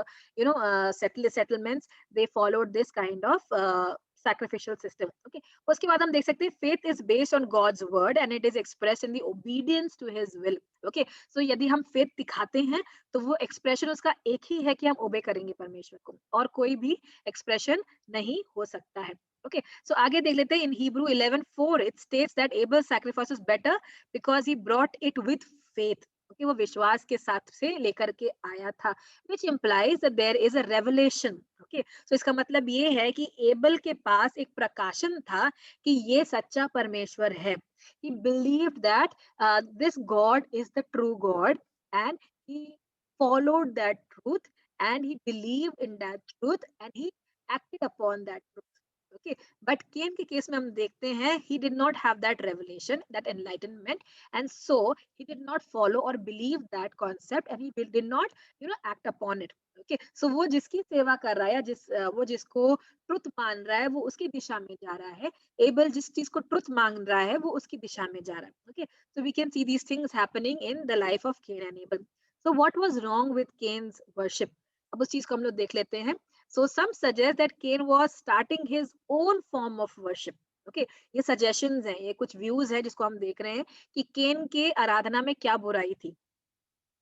settlements, they followed this kind of sacrificial system. Okay, उसके बाद हम देख सकते हैं faith is based on God's word and it is expressed in the obedience to his will. Okay, so यदि हम faith दिखाते हैं तो वो एक्सप्रेशन उसका एक ही है कि हम ओबे करेंगे परमेश्वर को, और कोई भी एक्सप्रेशन नहीं हो सकता है. ओके, सो आगे देख लेते हैं. In Hebrew 11:4 it states that Abel sacrifice was better because he brought it with faith. Okay, वो विश्वास के साथ से लेकर के आया था, which implies that there is a revelation. Okay, so इसका मतलब ये है कि एबल के पास एक प्रकाशन था कि ये सच्चा परमेश्वर है. he believed that this God is the true God, and he followed that truth and he believed in that truth and he acted upon that truth. Okay, but Cain के केस में हम देखते हैं he did not have that revelation, that enlightenment, and so he did not follow or believe that concept and he did not act upon it. Okay, so वो जिसकी सेवा कर रहा है या वो जिसको ट्रुथ मान रहा है वो उसकी दिशा में जा रहा है. एबल जिस चीज को ट्रुथ मान रहा है वो उसकी दिशा में जा रहा है. Okay, so we can see these things happening in the life of Cain and Abel. So what was wrong with Cain's worship? अब उस चीज को हम लोग देख लेते हैं. So some suggest that Cain was starting his own form of worship. Okay, ये suggestions हैं, ये कुछ views है जिसको हम देख रहे हैं कि केन के आराधना में क्या बुराई थी.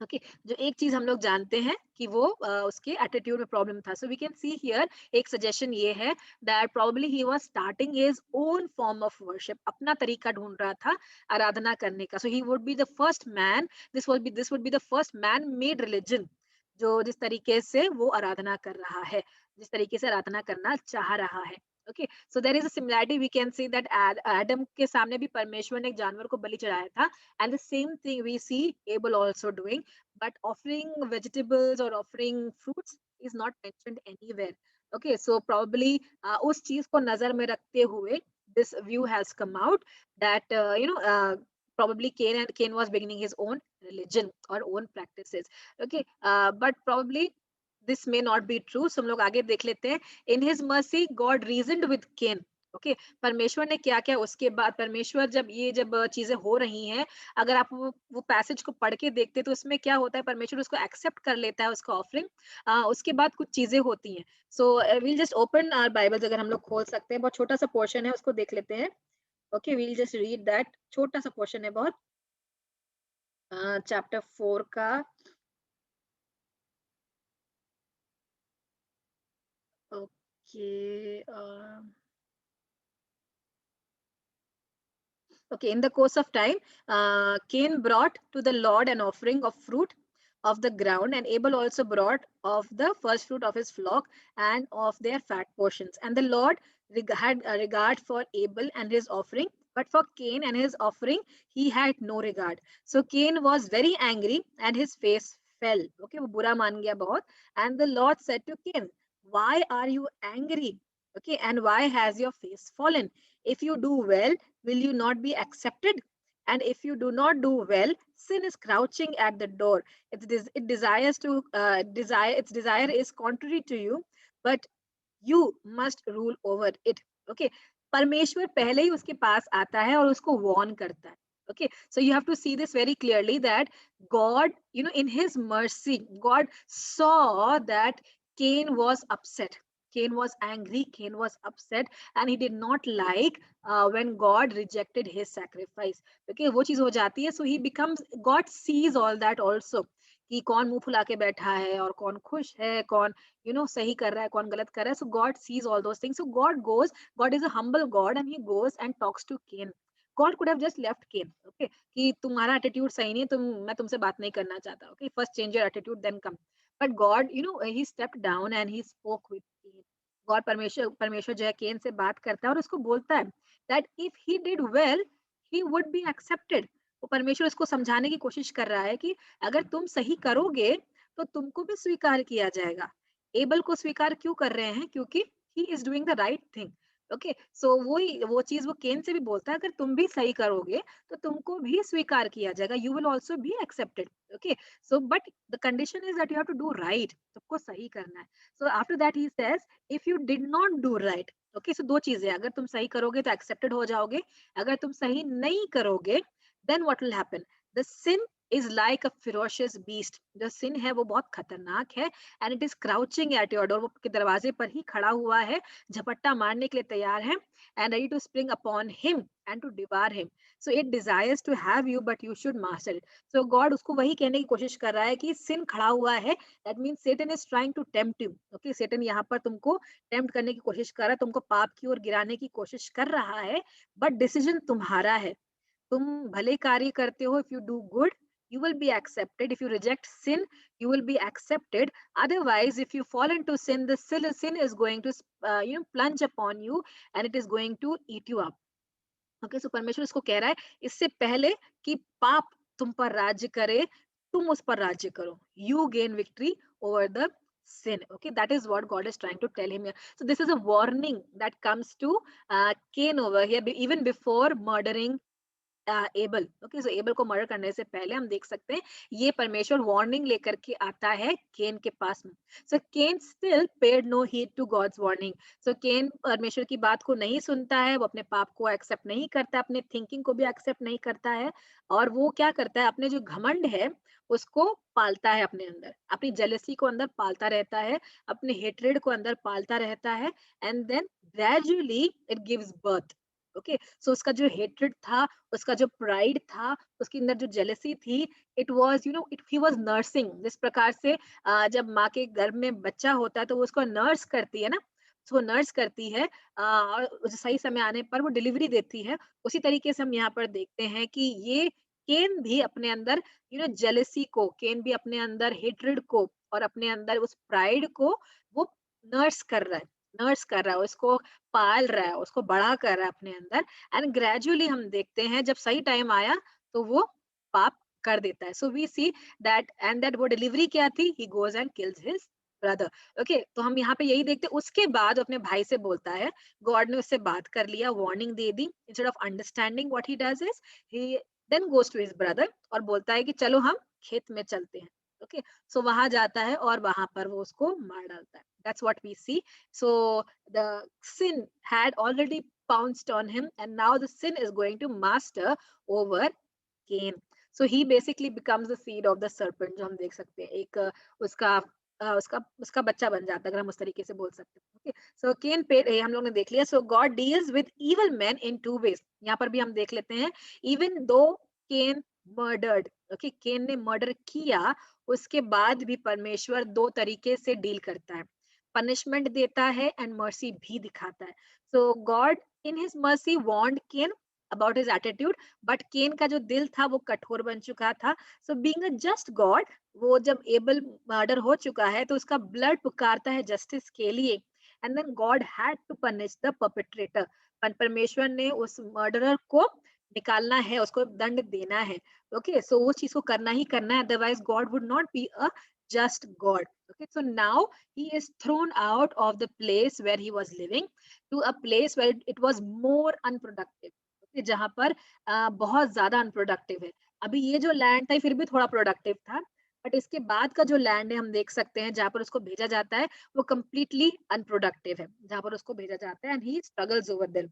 ओके, जो एक चीज हम लोग जानते हैं कि वो उसके एटीट्यूड में प्रॉब्लम था. So we can see here एक सजेशन ये है that probably he was starting his own form of worship. अपना तरीका ढूंढ रहा था आराधना करने का. So he would be the first man, this would be the first man made religion, जो जिस तरीके से वो आराधना कर रहा है, जिस तरीके से आराधना करना चाह रहा है. Okay, so there is a similarity. We can see that Adam के सामने भी परमेश्वर ने एक जानवर को बलि चढ़ाया था, and the same thing we see Abel also doing, but offering vegetables or offering fruits is not mentioned anywhere. Okay, so probably उस चीज को नजर में रखते हुए this view has come out that probably Cain was beginning his own religion or own practices. Okay, but probably this may not be true. So हम लोग आगे देख लेते हैं. In his mercy God reasoned with Cain. Okay, परमेश्वर ने क्या क्या उसके बाद, परमेश्वर जब चीजें हो रही हैं, अगर आप वो पैसेज को पढ़ के देखते तो उसमें क्या होता है, परमेश्वर उसको एक्सेप्ट कर लेता है उसका ऑफरिंग. उसके बाद कुछ चीजें होती हैं. So we'll just open our Bibles, अगर हम लोग खोल सकते हैं, बहुत छोटा सा पोर्शन है उसको देख लेते हैं. Okay, we'll just read that, छोटा सा पोर्शन है बहुत, चैप्टर 4 का. Okay, okay, in the course of time, Cain brought to the Lord an offering of fruit of the ground, and Abel also brought of the first fruit of his flock and of their fat portions. And the Lord had a regard for Abel and his offering, but for Cain and his offering, he had no regard. So Cain was very angry and his face fell. Okay, वो बुरा मान गया बहुत. And the Lord said to Cain, why are you angry? Okay, and why has your face fallen? If you do well, will you not be accepted? And if you do not do well, sin is crouching at the door. It desires to desire. Its desire is contrary to you, but you must rule over it. Okay, परमेश्वर पहले ही उसके पास आता है और उसको warn करता है. Okay, so you have to see this very clearly that God, in His mercy, God saw that Cain was upset. Cain was angry, Cain was upset, and he did not like when God rejected his sacrifice. Okay, वो चीज हो जाती है, so he becomes, God sees all that also, कि कौन मुंह फुला के बैठा है और कौन खुश है, कौन सही कर रहा है, कौन गलत कर रहा है. So God sees all those things. So God is a humble God, and He goes and talks to Cain. God could have just left Cain. Okay, कि तुम्हारा एटीट्यूड सही नहीं है, मैं तुमसे बात नहीं करना चाहता. Okay, first change your attitude, then come. But God, He stepped down and He spoke with Cain. God, परमेश्वर जो है केन से बात करता है और उसको बोलता है that if he did well, he would be accepted. वो परमेश्वर उसको समझाने की कोशिश कर रहा है कि अगर तुम सही करोगे तो तुमको भी स्वीकार किया जाएगा. एबल को स्वीकार क्यों कर रहे हैं? क्योंकि he is doing the right thing. Okay, so वो चीज वो केन से भी बोलता है, अगर तुम भी सही करोगे तो तुमको भी स्वीकार किया जाएगा. You will also be accepted. Okay, so but the condition is that you have to do right. सबको सही करना है. So after that he says if you did not do right. Okay, so दो चीजें, अगर तुम सही करोगे तो एक्सेप्टेड हो जाओगे, अगर तुम सही नहीं करोगे then what will happen? The sin is like a ferocious beast. जो sin है वो बहुत खतरनाक है, and it is crouching at your door. वो के दरवाजे पर ही खड़ा हुआ है, झपट्टा मारने के लिए तैयार है, and ready to spring upon him and to devour him. So it desires to have you, but you should master it. So God उसको वही कहने की कोशिश कर रहा है कि sin खड़ा हुआ है. That means Satan is trying to tempt you. Okay, Satan यहाँ पर तुमको tempt करने की कोशिश कर रहा है, तुमको पाप की ओर गिराने की कोशिश कर रहा है, but decision तुम्हारा है. तुम भले कार्य करते हो, if you do good you will be accepted. If you reject sin you will be accepted. Otherwise if you fall into sin, the sin is going to plunge upon you and it is going to eat you up. Okay, so परमेश्वर इसको कह रहा है इससे पहले कि पाप तुम पर राज्य करे, तुम उस पर राज्य करो. You gain victory over the sin. Okay, that is what God is trying to tell him here. So this is a warning that comes to Cain over here, even before murdering able. Okay, so able को murder करने से पहले हम देख सकते हैं ये परमेश्वर वार्निंग लेकर के आता है केन के पास में. So Cain still paid no heed to God's warning. So Cain परमेश्वर की बात को नहीं सुनता है, वो अपने पाप को एक्सेप्ट नहीं करता, अपने थिंकिंग को भी एक्सेप्ट नहीं करता है, और वो क्या करता है, अपने जो घमंड है उसको पालता है अपने अंदर, अपनी जेलसी को अंदर पालता रहता है, अपने हेट्रेड को अंदर पालता रहता है, and then gradually it gives birth. Okay, so उसका जो हेट्रेड था, उसका जो प्राइड था, उसके अंदर जो जेलसी थी, it was it he was nursing. जिस प्रकार से जब माँ के गर्भ में बच्चा होता है तो वो उसको नर्स करती है ना, उसको नर्स करती है, और सही समय आने पर वो डिलीवरी देती है. उसी तरीके से हम यहाँ पर देखते हैं कि ये केन भी अपने अंदर जेलसी को, केन भी अपने अंदर हेट्रेड को और अपने अंदर उस प्राइड को वो नर्स कर रहा है, उसको पाल रहा है, उसको बड़ा कर रहा है अपने अंदर. एंड ग्रेजुअली हम देखते हैं जब सही टाइम आया तो वो पाप कर देता है. So we see that, and that वो डिलीवरी क्या थी, he goes and kills his brother. Okay, तो हम यहाँ पे यही देखते हैं. उसके बाद अपने भाई से बोलता है, गॉड ने उससे बात कर लिया, वार्निंग दे दी, instead of understanding what he does is he then goes to his brother और बोलता है कि चलो हम खेत में चलते हैं. ओके, सो वहां जाता है और वहां पर वो उसको मार डालता है. That's what we see. So the sin had already pounced on him, and now the sin is going to master over Cain. So he basically becomes the seed of the serpent. जो हम देख सकते हैं, एक उसका उसका बच्चा बन जाता है, अगर हम उस तरीके से बोल सकते हैं. Okay, so Cain paid, हम लोग ने देख लिया. So God deals with evil men in two ways. यहाँ पर भी हम देख लेते हैं, even though Cain murdered, okay, Cain ने मर्डर किया, उसके बाद भी परमेश्वर दो तरीके से डील करता है, पनिशमेंट देता है एंड मर्सी भी दिखाता है. So God in his mercy warned Cain about his attitude, but Cain का जो दिल था वो कठोर बन चुका था. So being a just God, वो जब एबल मर्डर हो चुका है तो उसका ब्लड पुकारता है जस्टिस के लिए, and then God had to punish the perpetrator. परमेश्वर ने उस मर्डरर को निकालना है, उसको दंड देना है. ओके, सो वो चीज को करना ही करना है, otherwise God would not be a just God. Okay, so now he is thrown out of the place where he was living to a place where it was more unproductive. Okay, जहां पर बहुत ज्यादा unproductive है. अभी ये जो land था फिर भी थोड़ा प्रोडक्टिव था, बट इसके बाद का जो लैंड है हम देख सकते हैं जहां पर उसको भेजा जाता है वो कंप्लीटली अनप्रोडक्टिव है, जहां पर उसको भेजा जाता है and he struggles over there.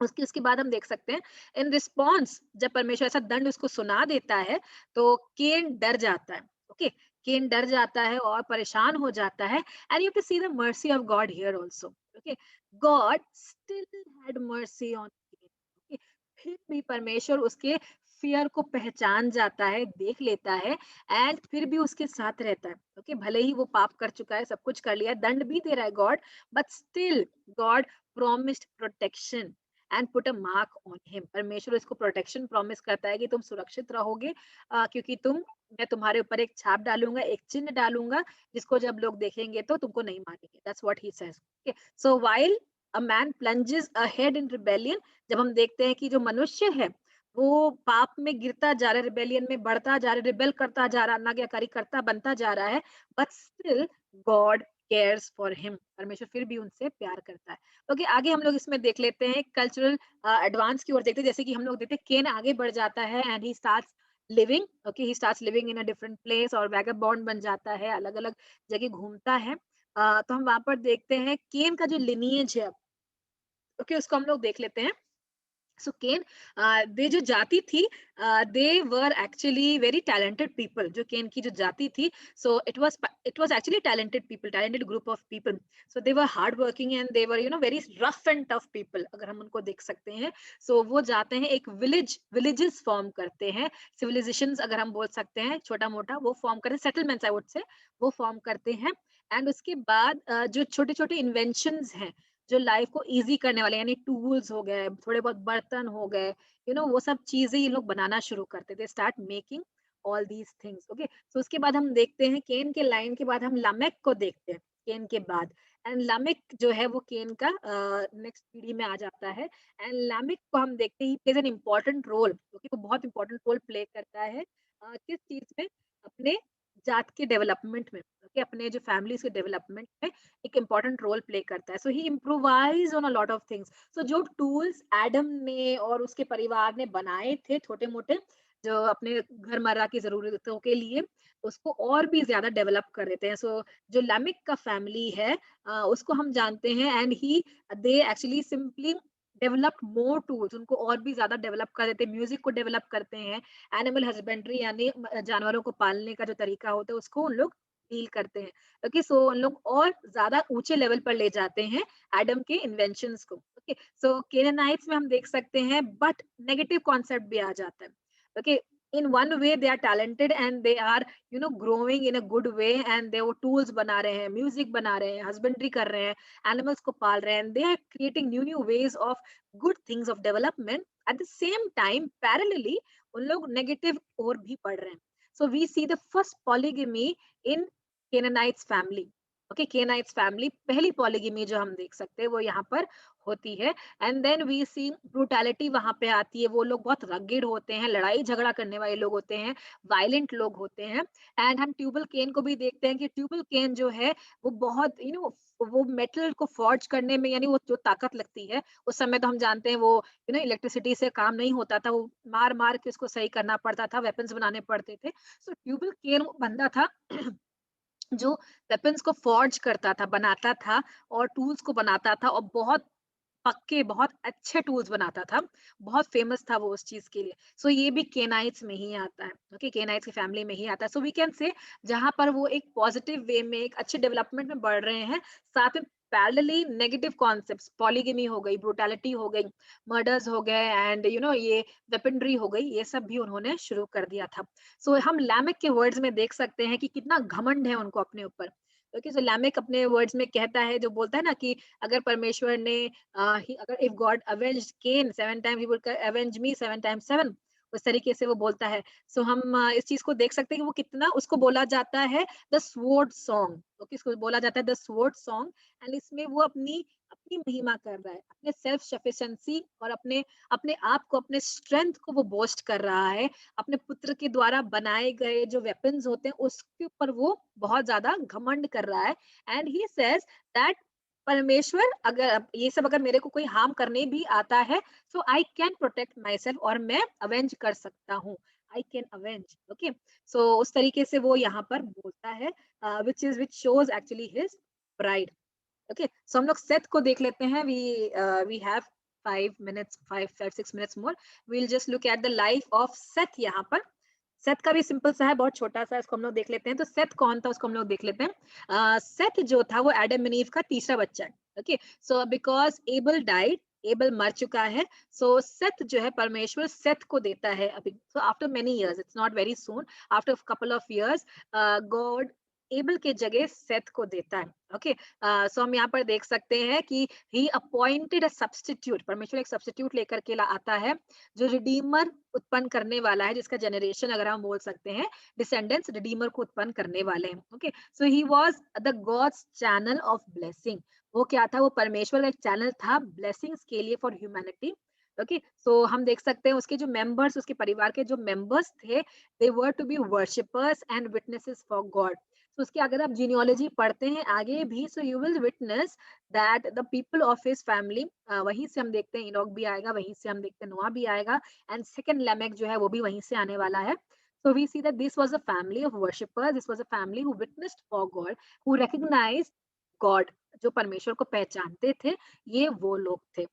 उसके बाद हम देख सकते हैं इन रिस्पॉन्स जब परमेश्वर ऐसा दंड उसको सुना देता है तो केन डर जाता है. ओके, केन डर जाता है और परेशान हो जाता है and you can see the mercy of God here also. Okay, God still had mercy on Cain. Okay, फिर भी परमेश्वर उसके फियर को पहचान जाता है, देख लेता है एंड फिर भी उसके साथ रहता है. ओके, भले ही वो पाप कर चुका है, सब कुछ कर लिया है, दंड भी दे रहा है God, but still God promised protection and put a mark on him. परमेश्वर इसको प्रोटेक्शन प्रॉमिस करता है कि तुम सुरक्षित रहोगे, क्योंकि मैं तुम्हारे ऊपर एक छाप डालूंगा, एक चिन्ह डालूंगा, जिसको जब लोग देखेंगे तो तुमको नहीं मारेंगे. That's what he says. Okay, so while a man plunges ahead in rebellion, जब हम देखते हैं कि जो मनुष्य है वो पाप में गिरता जा रहा है, रिबेलियन में बढ़ता जा रहा है, रिबेल करता जा रहा है, आज्ञाकारी करता बनता जा रहा है, but still God cares for him. परमेश्वर फिर भी उनसे प्यार करता है. ओके, आगे हम लोग इसमें देख लेते हैं कल्चरल एडवांस की ओर देखते हैं. जैसे कि हम लोग देखते हैं केन आगे बढ़ जाता है and he starts living. Okay, he starts living in a different place और वैगबॉन्ड बन जाता है, अलग अलग जगह घूमता है. तो हम वहां पर देखते हैं केन का जो लिनिएज है. ओके, उसको हम लोग देख लेते हैं. सो केन, दे जो जाति थी, they were actually very talented people. जो केन की जो जाति थी, so it was actually talented people, talented group of people. So they were hard working and they were very rough and tough people, अगर हम उनको देख सकते हैं. सो वो जाते हैं एक विलेजेस फॉर्म करते हैं, सिविलाइजेशंस अगर हम बोल सकते हैं, छोटा मोटा वो फॉर्म करते हैं, सेटलमेंट्स आई वुड से वो फॉर्म करते हैं. एंड उसके बाद जो छोटे छोटे इन्वेंशंस हैं जो लाइफ को इजी करने वाले, यानी टूल्स हो गए, थोड़े बहुत बर्तन हो गए, वो सब चीजें ये लोग बनाना शुरू करते थे. Start making all these things. Okay, so उसके बाद हम देखते हैं केन के लाइन के बाद हम लामेक को देखते हैं, केन के बाद. एंड लामेक जो है वो केन का नेक्स्ट पीढ़ी में आ जाता है. एंड लामेक को हम देखते हैं plays an important role. Okay, वो बहुत इंपॉर्टेंट रोल प्ले करता है किस चीज में, अपने जात के डेवलपमेंट में. ओके, अपने जो फैमिलीज के डेवलपमेंट में एक इम्पॉर्टेंट रोल प्ले करता है. So he improvise on a lot of things. So जो टूल्स एडम ने और उसके परिवार ने बनाए थे छोटे मोटे, जो अपने घर मर्रा की जरूरतों के लिए, उसको और भी ज्यादा डेवलप कर देते हैं. सो जो लैमिक का फैमिली है, उसको हम जानते हैं and he they actually simply develop more tools. उनको और भी ज्यादा डेवलप कर देते हैं, म्यूजिक को डेवलप करते हैं, एनिमल हस्बेंड्री यानी जानवरों को पालने का जो तरीका होता है उसको उन लोग डील करते हैं. ओके, सो उन लोग और ज्यादा ऊंचे लेवल पर ले जाते हैं एडम के इन्वेंशंस को. ओके, सो केनानाइट्स में हम देख सकते हैं बट नेगेटिव कॉन्सेप्ट भी आ जाता है. Okay, in one way they are talented and they are growing in a good way and they वो tools बना रहे हैं, music बना रहे हैं, husbandry कर रहे हैं, animals को पाल रहे हैं, and they are creating new ways of good things of development. At the same time parallelly उन लोग negative और भी पढ़ रहे हैं. So we see the first polygamy in Canaanites family. Okay, Kenites family पहली पॉलीगमी जो हम देख सकते हैं वो यहाँ पर होती है. And then we see brutality वहां पे आती है. वो लोग बहुत रगेड होते हैं, लड़ाई झगड़ा करने वाले लोग होते हैं, वायलेंट लोग होते हैं. एंड हम ट्यूबल केन को भी देखते हैं कि ट्यूबल केन जो है वो बहुत वो मेटल को फॉर्ज करने में, यानी वो जो ताकत लगती है उस समय, तो हम जानते हैं वो इलेक्ट्रिसिटी से काम नहीं होता था, वो मार मार के उसको सही करना पड़ता था, वेपन्स बनाने पड़ते थे. सो ट्यूबल केन वो बंदा था जो वेपन्स को फॉर्ज करता था, बनाता था और टूल्स को बनाता था, और बहुत पक्के, बहुत अच्छे टूल्स बनाता था, बहुत फेमस था वो उस चीज के लिए. सो ये भी केनाइट्स में ही आता है. ओके, केनाइट्स की फैमिली में ही आता है. सो वी कैन से जहां पर वो एक पॉजिटिव वे में एक अच्छे डेवलपमेंट में बढ़ रहे हैं, साथ में पैरेलली नेगेटिव कॉन्सेप्ट्स, पॉलीगमी हो गई, ब्रूटैलिटी हो गई, मर्डर्स हो गए, एंड ये वेपनरी हो गई, ये सब भी उन्होंने शुरू कर दिया था. सो हम लैमेक के वर्ड्स में देख सकते हैं कि कितना घमंड है उनको अपने ऊपर. ओके, सो लैमेक अपने वर्ड्स में कहता है, जो बोलता है ना कि अगर परमेश्वर ने अगर if God avenged Cain 7 times, he would avenge me 7 times 7. उस तरीके से वो बोलता है. सो हम इस चीज को देख सकते हैं कि वो कितना, उसको बोला जाता है द स्वॉर्ड सॉन्ग. ओके, इसको बोला जाता है द स्वॉर्ड सॉन्ग. एंड इसमें वो अपनी अपनी महिमा कर रहा है, अपने सेल्फ सफिशिएंसी और अपने अपने आप को, अपने स्ट्रेंथ को वो बोस्ट कर रहा है। अपने पुत्र के द्वारा बनाए गए जो वेपन्स होते हैं उसके ऊपर वो बहुत ज्यादा घमंड कर रहा है। एंड ही सेज दैट परमेश्वर ये सब अगर मेरे को कोई हार्म करने भी आता है, so I can protect myself, और मैं अवेंज कर सकता हूँ। I can avenge. Okay, so उस तरीके से वो यहाँ पर बोलता है, which shows actually his pride. Okay, so हम लोग सेथ को देख लेते हैं। We have 5 minutes, 5 6 minutes more. We'll just look at the life of Seth. यहाँ पर सेथ का भी सिंपल सा है, बहुत छोटा सा, इसको हम लोग देख लेते हैं। तो सेथ कौन था उसको हम लोग देख लेते हैं। सेथ जो था वो एडम एंड ईव का तीसरा बच्चा है। Okay, so because able died, able मर चुका है, सो सेथ जो है परमेश्वर सेथ को देता है अभी। So after many years, it's not very soon, after couple of years God able के जगह सेथ को देता है। ओके, सो हम यहाँ पर देख सकते हैं कि ही अपॉइंटेड अ सब्स्टिट्यूट, परमेश्वर एक सब्स्टिट्यूट लेकर के आता है जो रिडीमर उत्पन्न करने वाला है, जिसका जनरेशन अगर हम बोल सकते हैं, डिसेंडेंट्स रिडीमर को उत्पन्न करने वाले हैं। Okay, so he was the gods channel of blessing. वो क्या था? वो परमेश्वर का एक चैनल था ब्लेसिंग्स के लिए फॉर ह्यूमैनिटी। ओके, सो हम देख सकते हैं उसके जो मेंबर्स, उसके परिवार के जो मेंबर्स थे, they were to be worshippers and witnesses for God. तो उसकी अगर आप जीनियोलॉजी पढ़ते हैं आगे भी, so you will witness that the people of his family, वहीं से हम देखते हैं इनोक भी आएगा, वहीं से हम देखते हैं नोआ भी आएगा, एंड सेकंड लेमेक जो है वो भी वहीं से आने वाला है। So we see that this was a family of worshippers. This was a family who witnessed for God, who recognized God, जो परमेश्वर को पहचानते थे, ये वो लोग थे।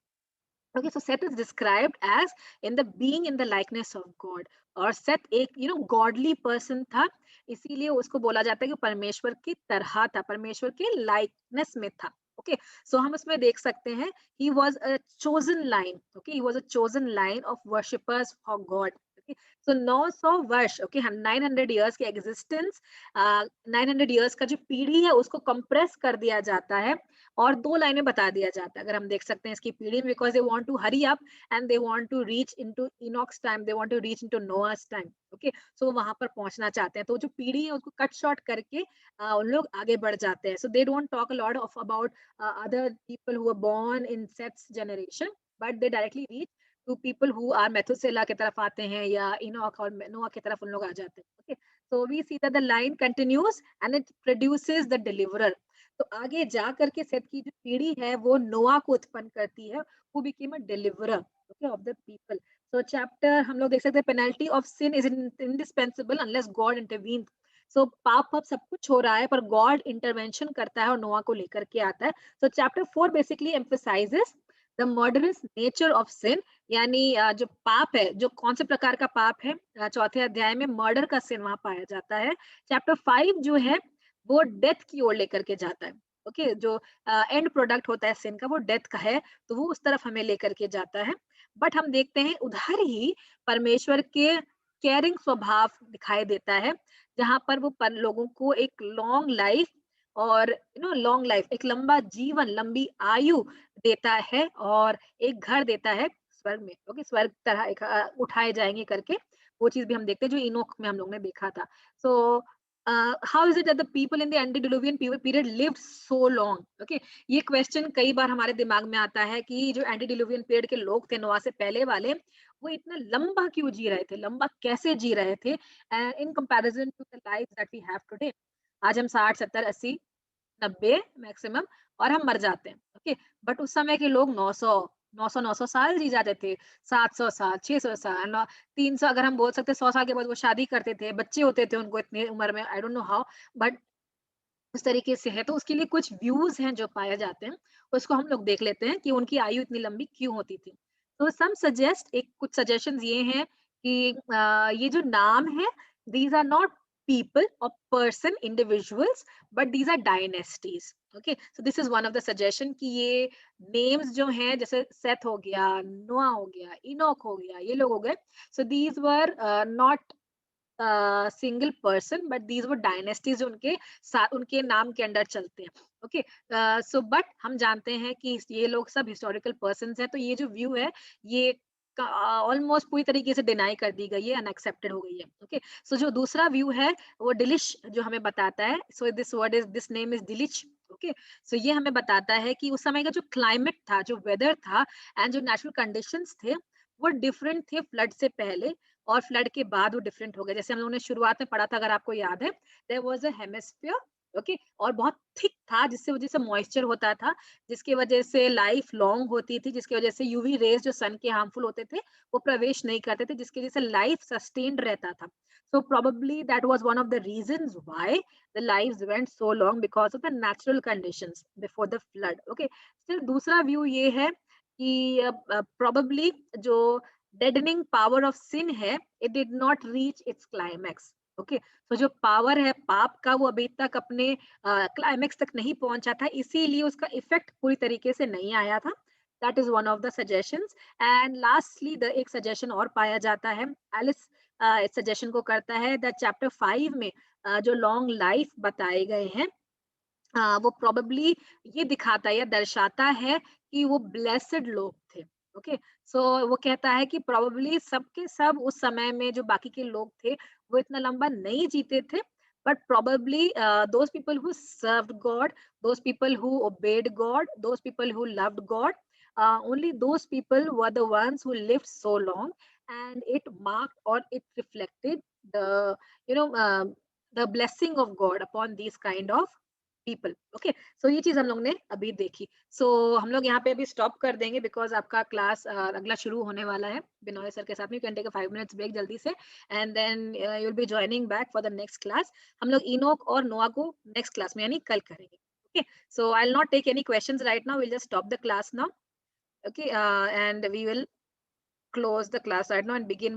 Okay, so Seth is described as in the being in the likeness of God. और Seth एक godly person था, इसीलिए उसको बोला जाता है कि परमेश्वर की तरह था, परमेश्वर के likeness में था। Okay, so हम उसमें देख सकते हैं he was a chosen line. Okay, he was a chosen line of worshippers for God. Okay, so 900 वर्ष, okay, 900 years की existence, 900 years का जो पीढ़ी है उसको compress कर दिया जाता है और 2 लाइनें बता दिया जाता है। अगर हम देख सकते हैं इसकी पीढ़ी में, because they want to hurry up and they want to reach into Enoch's time, they want to reach into Noah's time. Okay, so वहां पर पहुंचना चाहते हैं, तो जो पीढ़ी है उसको कट शॉर्ट करके उन लोग आगे बढ़ जाते हैं। So they don't talk a lot of about other people who are born in Seth's generation, but they directly reach to people who are Methuselah की तरफ आते हैं या इनॉक और नोआ की तरफ उन लोग आ जाते हैं। Okay, so we see that the line continues and it produces the deliverer. तो आगे जा करके सेथ की जो पीढ़ी है वो नोआ को उत्पन्न करती है, who became a deliverer, okay, of the people. So chapter हम लोग देख सकते हैं, penalty of sin is indispensable unless God intervenes. So पाप सब कुछ हो रहा है पर गॉड इंटरवेंशन करता है और नोआ को लेकर के आता है। So chapter 4 basically emphasizes the murderous nature of sin, यानी जो पाप है, जो कौन से प्रकार का पाप है, चौथे अध्याय में मर्डर का sin वहां पाया जाता है। चैप्टर 5 जो है वो डेथ की ओर लेकर के जाता है। ओके, जो एंड प्रोडक्ट होता है सिन का वो डेथ का है, तो वो उस तरफ हमें लेकर के जाता है। बट हम देखते हैं उधर ही परमेश्वर के केयरिंग स्वभाव दिखाई देता है, जहां पर वो लोगों को एक लॉन्ग लाइफ और लॉन्ग लाइफ, एक लंबा जीवन, लंबी आयु देता है और एक घर देता है स्वर्ग में। ओके, स्वर्ग तरह उठाए जाएंगे करके वो चीज भी हम देखते हैं जो इनोक में हम लोग ने देखा था। सो how is it that the people in the antediluvian period lived so long? Okay, ये क्वेश्चन कई बार हमारे दिमाग में आता है कि जो एंटीडिलुवियन पीरियड के लोग थे, नोआ से पहले वाले, वो इतना लंबा क्यों जी रहे थे, लंबा कैसे जी रहे थे in comparison to the life that we have today. आज हम 60 70 80 90 मैक्सिमम और हम मर जाते हैं। ओके, बट उस समय के लोग 900 साल जी जाते थे, 700 साल, 600 साल, 300, अगर हम बोल सकते हैं 100 साल के बाद वो शादी करते थे, बच्चे होते थे उनको इतनी उम्र में, I don't know how, but उस तरीके से है। तो उसके लिए कुछ व्यूज हैं जो पाए जाते हैं, उसको हम लोग देख लेते हैं कि उनकी आयु इतनी लंबी क्यों होती थी। तो सम सजेस्ट, एक कुछ सजेशंस ये हैं कि ये जो नाम है, these are not people or person individuals, but these are dynasties. Okay, so this is one of the suggestion कि ये names जो हैं, जैसे सेथ हो गया, नोआ हो गया, इनोक हो गया, ये लोग हो गए, so these were not single person, but these वो डायनेस्टीज उनके साथ, उनके नाम के अंडर चलते हैं। ओके, सो बट हम जानते हैं कि ये लोग सब हिस्टोरिकल पर्सन हैं, तो ये जो व्यू है ये ऑलमोस्ट पूरी तरीके से डिनाई कर दी गई है, अनएक्सेप्टेड हो गई है। ओके, सो जो दूसरा व्यू है वो डिलिश जो हमें बताता है, सो दिस नेम इज डिलिच। ओके, सो ये हमें बताता है कि उस समय का जो क्लाइमेट था, जो वेदर था एंड जो नेचुरल कंडीशंस थे वो डिफरेंट थे फ्लड से पहले, और फ्लड के बाद वो डिफरेंट हो गए। जैसे हम लोगों ने शुरुआत में पढ़ा था, अगर आपको याद है, there was a hemisphere. Okay, और बहुत थिक था, जिससे वजह से मॉइस्चर होता था, जिसकी वजह से लाइफ लॉन्ग होती थी, जिसकी वजह से यूवी रेज जो सन के हार्मफुल होते थे वो प्रवेश नहीं करते थे, जिसकी वजह से लाइफ सस्टेन्ड रहता था। So probably that was one of the reasons why the lives went so long, because of the natural conditions before the flood. Okay, still दूसरा व्यू ये है कि प्रोबेबली जो डेडनिंग पावर ऑफ सिन है, it did not reach its climax. Okay, तो जो power है पाप का, वो अभी तक अपने क्लाइमेक्स तक नहीं पहुंचा था, इसीलिए उसका इफेक्ट पूरी तरीके से नहीं आया था। That is one of the suggestions. And lastly the एक सजेशन और पाया जाता है, एलिस इस सजेशन को करता है द चैप्टर 5 में जो लॉन्ग लाइफ बताए गए हैं, वो प्रोबेबली ये दिखाता है या दर्शाता है कि वो ब्लेसेड लोग थे। ओके, सो वो कहता है कि प्रोबेबली सबके सब उस समय में जो बाकी के लोग थे वो इतना लंबा नहीं जीते थे, but probably those people who served God, those people who obeyed God, those people who loved God, only those people were the ones who lived so long, and it marked or it reflected the, you know uh, the blessing of God upon these kind of people. Okay, so ये चीज हम लोग ने अभी देखी। सो हम लोग यहाँ पे अभी स्टॉप कर देंगे, बिकॉज आपका क्लास अगला शुरू होने वाला है बिनोय सर के साथ में। Can take a 5 minutes break जल्दी से, and then you will be joining back for the next class. हम लोग इनोक और नोआ को नेक्स्ट क्लास में यानी कल करेंगे। Okay, so I will not take any questions right now, will just stop the class now. Okay, and we will close the class right now and begin